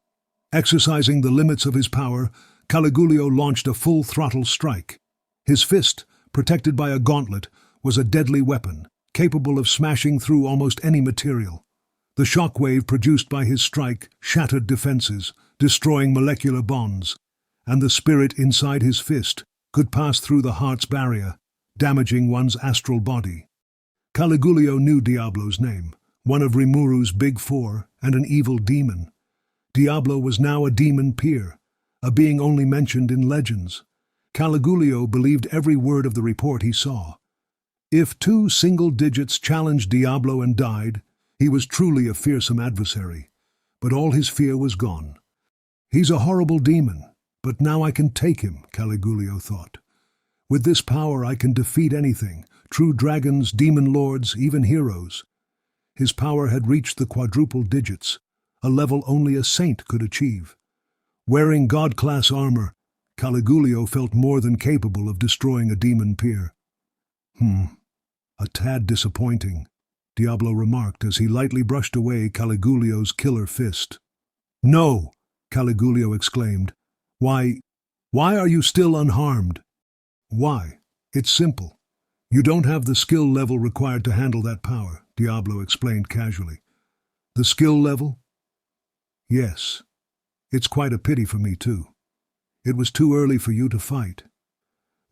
Exercising the limits of his power, Caligulio launched a full-throttle strike. His fist, protected by a gauntlet, was a deadly weapon, capable of smashing through almost any material. The shockwave produced by his strike shattered defenses, destroying molecular bonds, and the spirit inside his fist could pass through the heart's barrier, damaging one's astral body. Caligulio knew Diablo's name, one of Rimuru's Big Four and an evil demon. Diablo was now a demon peer, a being only mentioned in legends. Caligulio believed every word of the report he saw. If 2 single digits challenged Diablo and died, he was truly a fearsome adversary. But all his fear was gone. He's a horrible demon, but now I can take him, Caligulio thought. With this power I can defeat anything, true dragons, demon lords, even heroes. His power had reached the quadruple digits, a level only a saint could achieve. Wearing god-class armor, Caligulio felt more than capable of destroying a demon peer. A tad disappointing, Diablo remarked as he lightly brushed away Caligulio's killer fist. No, Caligulio exclaimed. Why are you still unharmed? Why? It's simple. You don't have the skill level required to handle that power, Diablo explained casually. The skill level? Yes. It's quite a pity for me, too. It was too early for you to fight.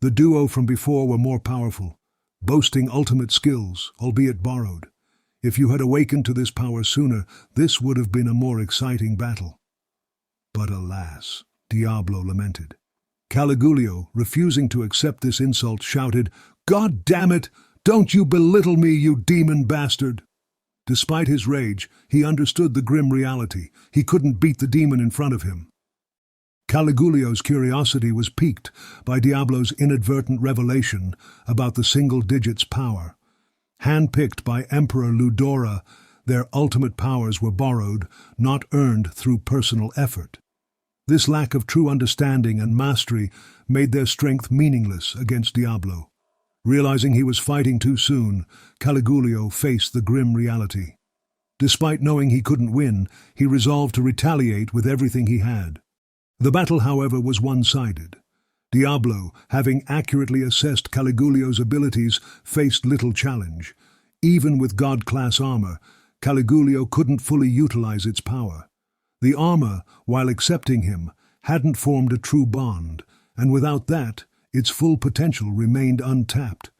The duo from before were more powerful, boasting ultimate skills, albeit borrowed. If you had awakened to this power sooner, this would have been a more exciting battle. But alas, Diablo lamented. Caligulio, refusing to accept this insult, shouted, God damn it! Don't you belittle me, you demon bastard! Despite his rage, he understood the grim reality. He couldn't beat the demon in front of him. Caligulio's curiosity was piqued by Diablo's inadvertent revelation about the single digit's power. Handpicked by Emperor Ludora, their ultimate powers were borrowed, not earned through personal effort. This lack of true understanding and mastery made their strength meaningless against Diablo. Realizing he was fighting too soon, Caligulio faced the grim reality. Despite knowing he couldn't win, he resolved to retaliate with everything he had. The battle, however, was one-sided. Diablo, having accurately assessed Caligulio's abilities, faced little challenge. Even with god-class armor, Caligulio couldn't fully utilize its power. The armor, while accepting him, hadn't formed a true bond, and without that, its full potential remained untapped.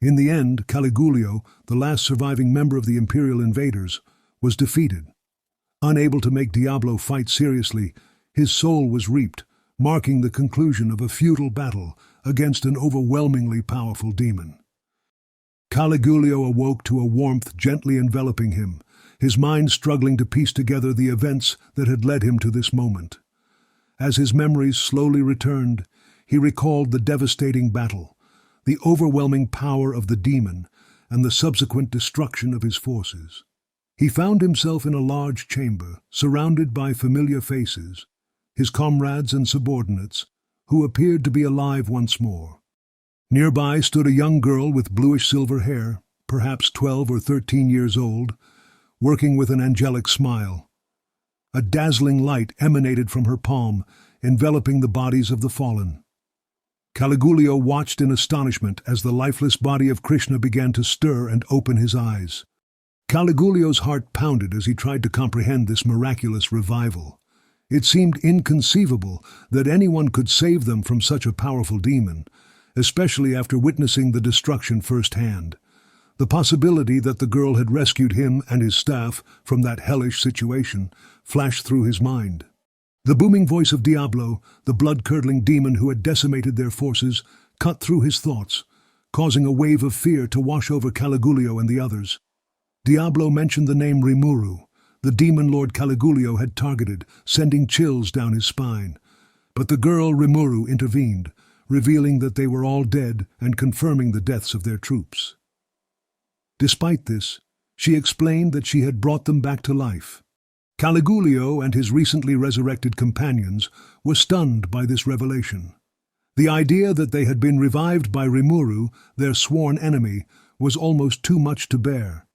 In the end, Caligulio, the last surviving member of the Imperial invaders, was defeated. Unable to make Diablo fight seriously, his soul was reaped, marking the conclusion of a futile battle against an overwhelmingly powerful demon. Caligulio awoke to a warmth gently enveloping him, his mind struggling to piece together the events that had led him to this moment. As his memories slowly returned, he recalled the devastating battle, the overwhelming power of the demon, and the subsequent destruction of his forces. He found himself in a large chamber, surrounded by familiar faces, his comrades and subordinates, who appeared to be alive once more. Nearby stood a young girl with bluish-silver hair, perhaps 12 or 13 years old, working with an angelic smile. A dazzling light emanated from her palm, enveloping the bodies of the fallen. Caligulio watched in astonishment as the lifeless body of Krishna began to stir and open his eyes. Caligulio's heart pounded as he tried to comprehend this miraculous revival. It seemed inconceivable that anyone could save them from such a powerful demon, especially after witnessing the destruction firsthand. The possibility that the girl had rescued him and his staff from that hellish situation flashed through his mind. The booming voice of Diablo, the blood-curdling demon who had decimated their forces, cut through his thoughts, causing a wave of fear to wash over Caligulio and the others. Diablo mentioned the name Rimuru, the demon Lord Caligulio had targeted, sending chills down his spine. But the girl Rimuru intervened, revealing that they were all dead and confirming the deaths of their troops. Despite this, she explained that she had brought them back to life. Caligulio and his recently resurrected companions were stunned by this revelation. The idea that they had been revived by Rimuru, their sworn enemy, was almost too much to bear.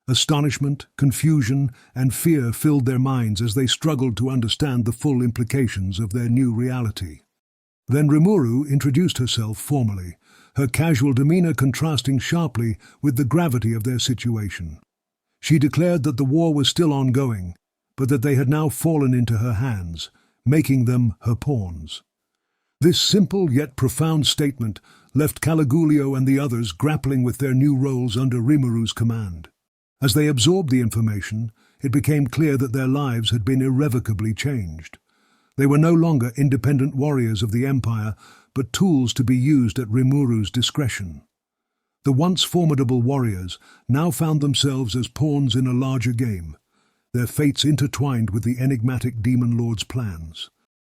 Astonishment, confusion, and fear filled their minds as they struggled to understand the full implications of their new reality. Then Rimuru introduced herself formally, her casual demeanor contrasting sharply with the gravity of their situation. She declared that the war was still ongoing, but that they had now fallen into her hands, making them her pawns. This simple yet profound statement left Caligulio and the others grappling with their new roles under Rimuru's command. As they absorbed the information, it became clear that their lives had been irrevocably changed. They were no longer independent warriors of the Empire, but tools to be used at Rimuru's discretion. The once formidable warriors now found themselves as pawns in a larger game, their fates intertwined with the enigmatic Demon Lord's plans.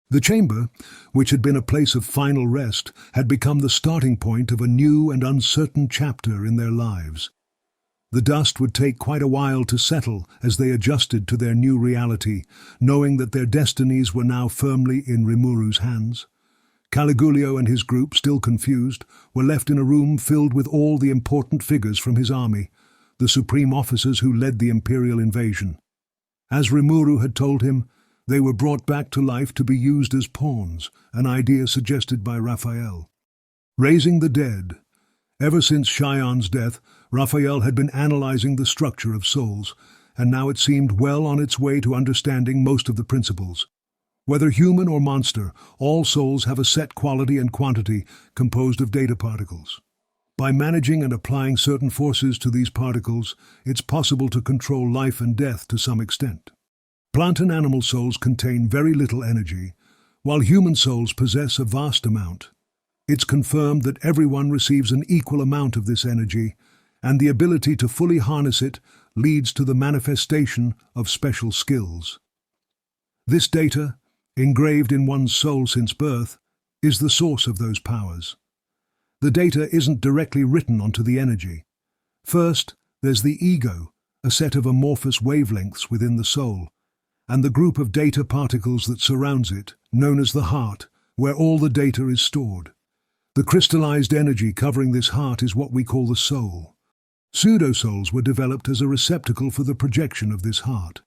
The chamber, which had been a place of final rest, had become the starting point of a new and uncertain chapter in their lives. The dust would take quite a while to settle as they adjusted to their new reality, knowing that their destinies were now firmly in Rimuru's hands. Caligulio and his group, still confused, were left in a room filled with all the important figures from his army, the supreme officers who led the Imperial invasion. As Rimuru had told him, they were brought back to life to be used as pawns, an idea suggested by Raphael. Raising the dead. Ever since Cheyon's death, Raphael had been analyzing the structure of souls, and now it seemed well on its way to understanding most of the principles. Whether human or monster, all souls have a set quality and quantity composed of data particles. By managing and applying certain forces to these particles, it's possible to control life and death to some extent. Plant and animal souls contain very little energy, while human souls possess a vast amount. It's confirmed that everyone receives an equal amount of this energy, and the ability to fully harness it leads to the manifestation of special skills. This data, engraved in one's soul since birth, is the source of those powers. The data isn't directly written onto the energy. First, there's the ego, a set of amorphous wavelengths within the soul, and the group of data particles that surrounds it, known as the heart, where all the data is stored. The crystallized energy covering this heart is what we call the soul. Pseudo-souls were developed as a receptacle for the projection of this heart.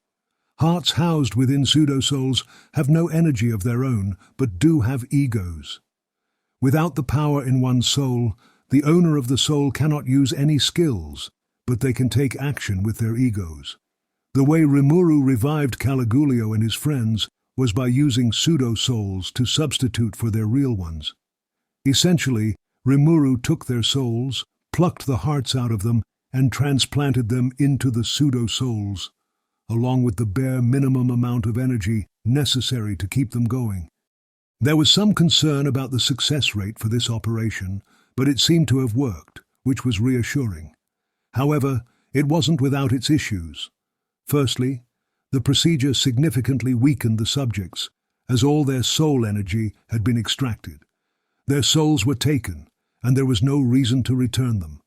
Hearts housed within pseudo-souls have no energy of their own, but do have egos. Without the power in one's soul, the owner of the soul cannot use any skills, but they can take action with their egos. The way Rimuru revived Caligulio and his friends was by using pseudo-souls to substitute for their real ones. Essentially, Rimuru took their souls, plucked the hearts out of them, and transplanted them into the pseudo-souls, along with the bare minimum amount of energy necessary to keep them going. There was some concern about the success rate for this operation, but it seemed to have worked, which was reassuring. However, it wasn't without its issues. Firstly, the procedure significantly weakened the subjects, as all their soul energy had been extracted. Their souls were taken, and there was no reason to return them.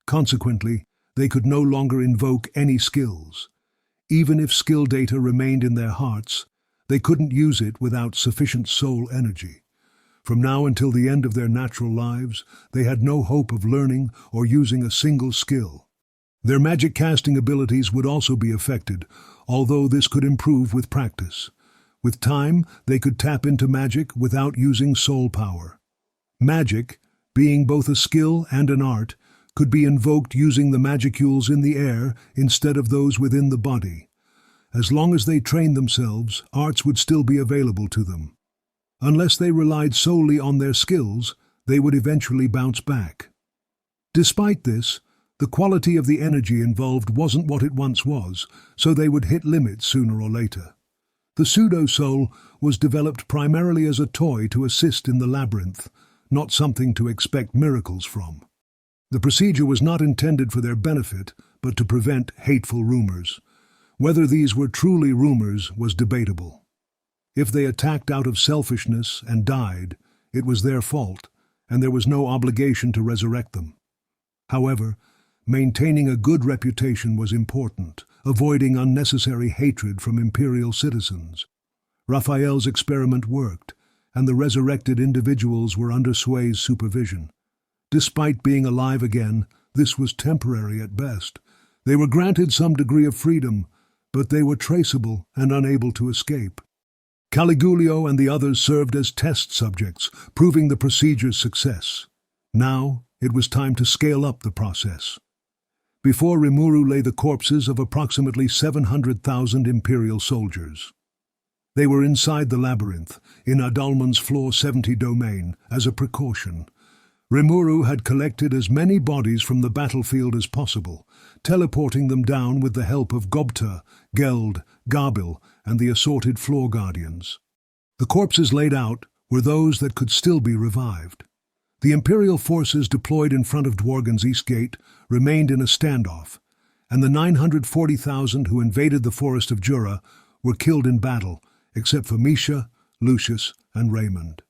Consequently, they could no longer invoke any skills. Even if skill data remained in their hearts, they couldn't use it without sufficient soul energy. From now until the end of their natural lives, they had no hope of learning or using a single skill. Their magic casting abilities would also be affected, although this could improve with practice. With time, they could tap into magic without using soul power. Magic, being both a skill and an art, could be invoked using the magicules in the air instead of those within the body. As long as they trained themselves, arts would still be available to them. Unless they relied solely on their skills, they would eventually bounce back. Despite this, the quality of the energy involved wasn't what it once was, so they would hit limits sooner or later. The pseudo-soul was developed primarily as a toy to assist in the labyrinth, not something to expect miracles from. The procedure was not intended for their benefit, but to prevent hateful rumors. Whether these were truly rumors was debatable. If they attacked out of selfishness and died, it was their fault, and there was no obligation to resurrect them. However, maintaining a good reputation was important, avoiding unnecessary hatred from Imperial citizens. Raphael's experiment worked, and the resurrected individuals were under Sway's supervision. Despite being alive again, this was temporary at best. They were granted some degree of freedom, but they were traceable and unable to escape. Caligulio and the others served as test subjects, proving the procedure's success. Now, it was time to scale up the process. Before Rimuru lay the corpses of approximately 700,000 Imperial soldiers. They were inside the labyrinth, in Adalman's Floor 70 domain, as a precaution. Rimuru had collected as many bodies from the battlefield as possible, teleporting them down with the help of Gobta, Geld, Garbil, and the assorted floor guardians. The corpses laid out were those that could still be revived. The Imperial forces deployed in front of Dworgen's East Gate remained in a standoff, and the 940,000 who invaded the Forest of Jura were killed in battle, except for Misha, Lucius, and Raymond.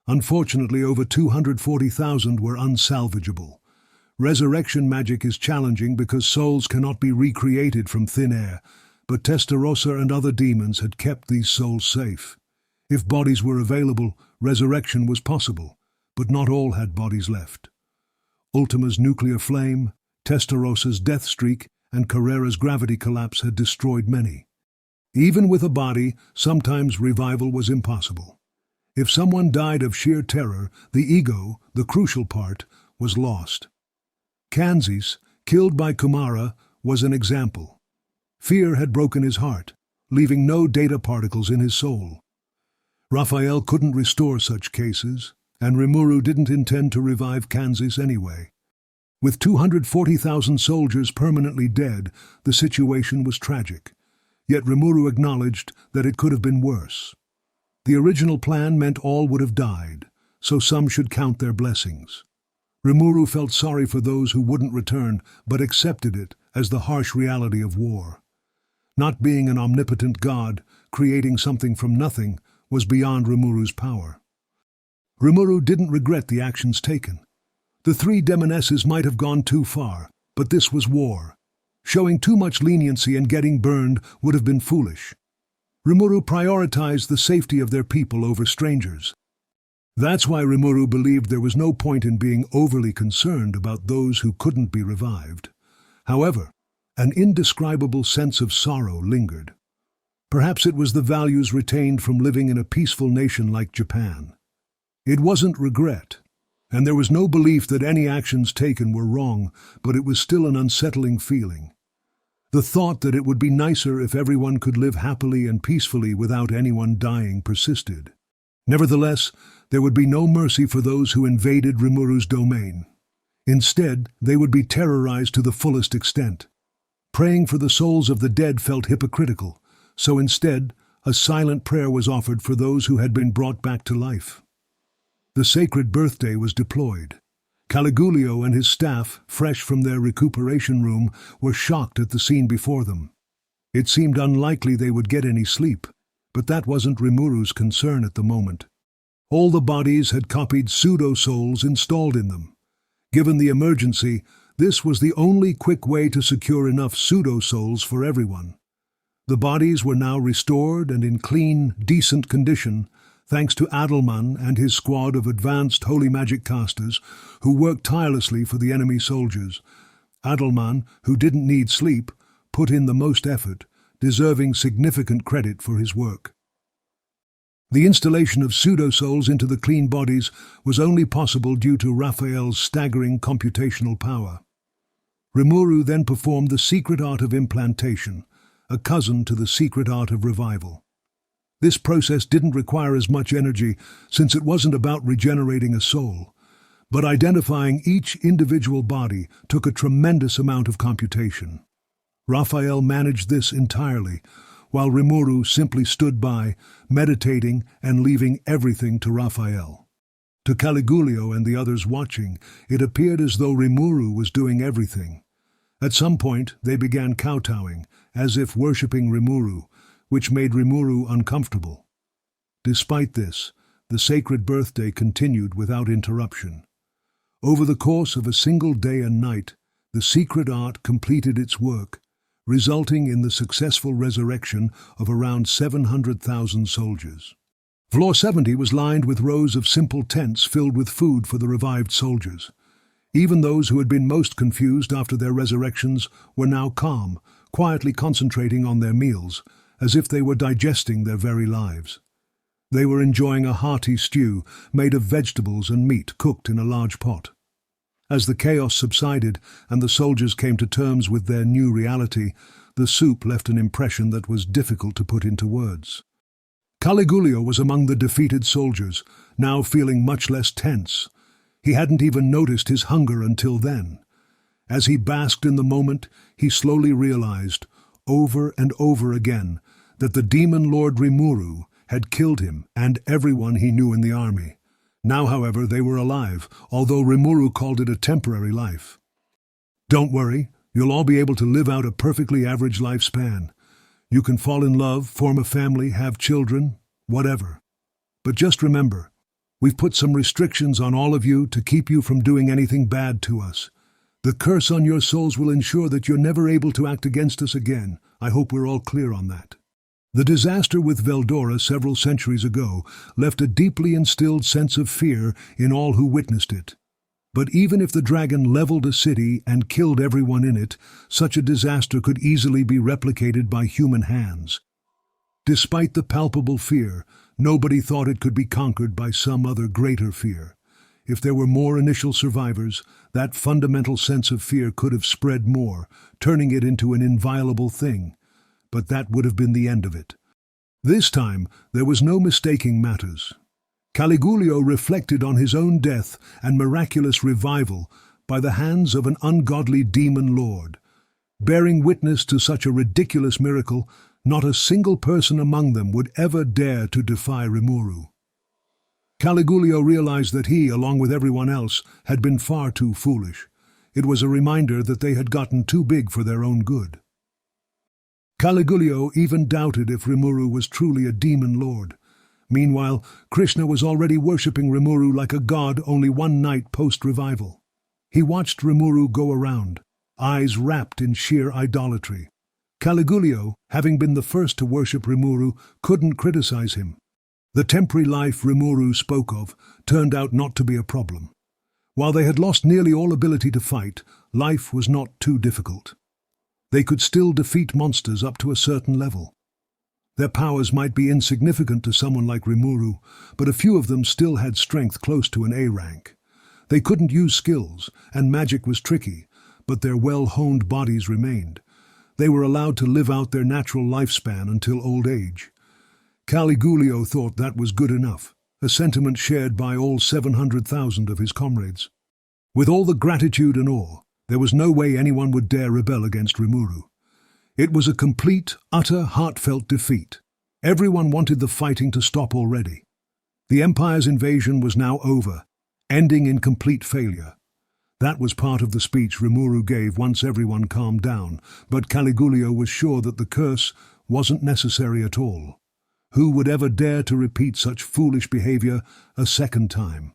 Unfortunately, over 240,000 were unsalvageable. Resurrection magic is challenging because souls cannot be recreated from thin air, but Testarossa and other demons had kept these souls safe. If bodies were available, resurrection was possible, but not all had bodies left. Ultima's nuclear flame, Testarossa's death streak, and Carrera's gravity collapse had destroyed many. Even with a body, sometimes revival was impossible. If someone died of sheer terror, the ego, the crucial part, was lost. Kanzis, killed by Kumara, was an example. Fear had broken his heart, leaving no data particles in his soul. Raphael couldn't restore such cases, and Rimuru didn't intend to revive Kanzis anyway. With 240,000 soldiers permanently dead, the situation was tragic. Yet Rimuru acknowledged that it could have been worse. The original plan meant all would have died, so some should count their blessings. Rimuru felt sorry for those who wouldn't return, but accepted it as the harsh reality of war. Not being an omnipotent god, creating something from nothing was beyond Rimuru's power. Rimuru didn't regret the actions taken. The three demonesses might have gone too far, but this was war. Showing too much leniency and getting burned would have been foolish. Rimuru prioritized the safety of their people over strangers. That's why Rimuru believed there was no point in being overly concerned about those who couldn't be revived. However, an indescribable sense of sorrow lingered. Perhaps it was the values retained from living in a peaceful nation like Japan. It wasn't regret, and there was no belief that any actions taken were wrong, but it was still an unsettling feeling. The thought that it would be nicer if everyone could live happily and peacefully without anyone dying persisted. Nevertheless, there would be no mercy for those who invaded Rimuru's domain. Instead, they would be terrorized to the fullest extent. Praying for the souls of the dead felt hypocritical, so instead, a silent prayer was offered for those who had been brought back to life. The sacred birthday was deployed. Caligulio and his staff, fresh from their recuperation room, were shocked at the scene before them. It seemed unlikely they would get any sleep, but that wasn't Rimuru's concern at the moment. All the bodies had copied pseudo-souls installed in them. Given the emergency, this was the only quick way to secure enough pseudo-souls for everyone. The bodies were now restored and in clean, decent condition, thanks to Adalman and his squad of advanced holy magic casters who worked tirelessly for the enemy soldiers. Adalman, who didn't need sleep, put in the most effort, deserving significant credit for his work. The installation of pseudo-souls into the clean bodies was only possible due to Raphael's staggering computational power. Rimuru then performed the secret art of implantation, a cousin to the secret art of revival. This process didn't require as much energy since it wasn't about regenerating a soul, but identifying each individual body took a tremendous amount of computation. Raphael managed this entirely, while Rimuru simply stood by, meditating and leaving everything to Raphael. To Caligulio and the others watching, it appeared as though Rimuru was doing everything. At some point, they began kowtowing, as if worshipping Rimuru, which made Rimuru uncomfortable. Despite this, the sacred birthday continued without interruption. Over the course of a single day and night, the secret art completed its work, resulting in the successful resurrection of around 700,000 soldiers. Floor 70 was lined with rows of simple tents filled with food for the revived soldiers. Even those who had been most confused after their resurrections were now calm, quietly concentrating on their meals, as if they were digesting their very lives. They were enjoying a hearty stew made of vegetables and meat cooked in a large pot. As the chaos subsided and the soldiers came to terms with their new reality, the soup left an impression that was difficult to put into words. Caligulio was among the defeated soldiers, now feeling much less tense. He hadn't even noticed his hunger until then. As he basked in the moment, he slowly realized, over and over again, that the demon lord Rimuru had killed him and everyone he knew in the army. Now, however, they were alive, although Rimuru called it a temporary life. Don't worry, you'll all be able to live out a perfectly average lifespan. You can fall in love, form a family, have children, whatever. But just remember, we've put some restrictions on all of you to keep you from doing anything bad to us. The curse on your souls will ensure that you're never able to act against us again. I hope we're all clear on that. The disaster with Veldora several centuries ago left a deeply instilled sense of fear in all who witnessed it. But even if the dragon leveled a city and killed everyone in it, such a disaster could easily be replicated by human hands. Despite the palpable fear, nobody thought it could be conquered by some other greater fear. If there were more initial survivors, that fundamental sense of fear could have spread more, turning it into an inviolable thing. But that would have been the end of it. This time, there was no mistaking matters. Caligulio reflected on his own death and miraculous revival by the hands of an ungodly demon lord. Bearing witness to such a ridiculous miracle, not a single person among them would ever dare to defy Rimuru. Caligulio realized that he, along with everyone else, had been far too foolish. It was a reminder that they had gotten too big for their own good. Caligulio even doubted if Rimuru was truly a demon lord. Meanwhile, Krishna was already worshipping Rimuru like a god only one night post-revival. He watched Rimuru go around, eyes wrapped in sheer idolatry. Caligulio, having been the first to worship Rimuru, couldn't criticize him. The temporary life Rimuru spoke of turned out not to be a problem. While they had lost nearly all ability to fight, life was not too difficult. They could still defeat monsters up to a certain level. Their powers might be insignificant to someone like Rimuru, but a few of them still had strength close to an A rank. They couldn't use skills, and magic was tricky, but their well-honed bodies remained. They were allowed to live out their natural lifespan until old age. Caligulio thought that was good enough, a sentiment shared by all 700,000 of his comrades. With all the gratitude and awe, there was no way anyone would dare rebel against Rimuru. It was a complete, utter, heartfelt defeat. Everyone wanted the fighting to stop already. The Empire's invasion was now over, ending in complete failure. That was part of the speech Rimuru gave once everyone calmed down, but Caligulio was sure that the curse wasn't necessary at all. Who would ever dare to repeat such foolish behavior a second time?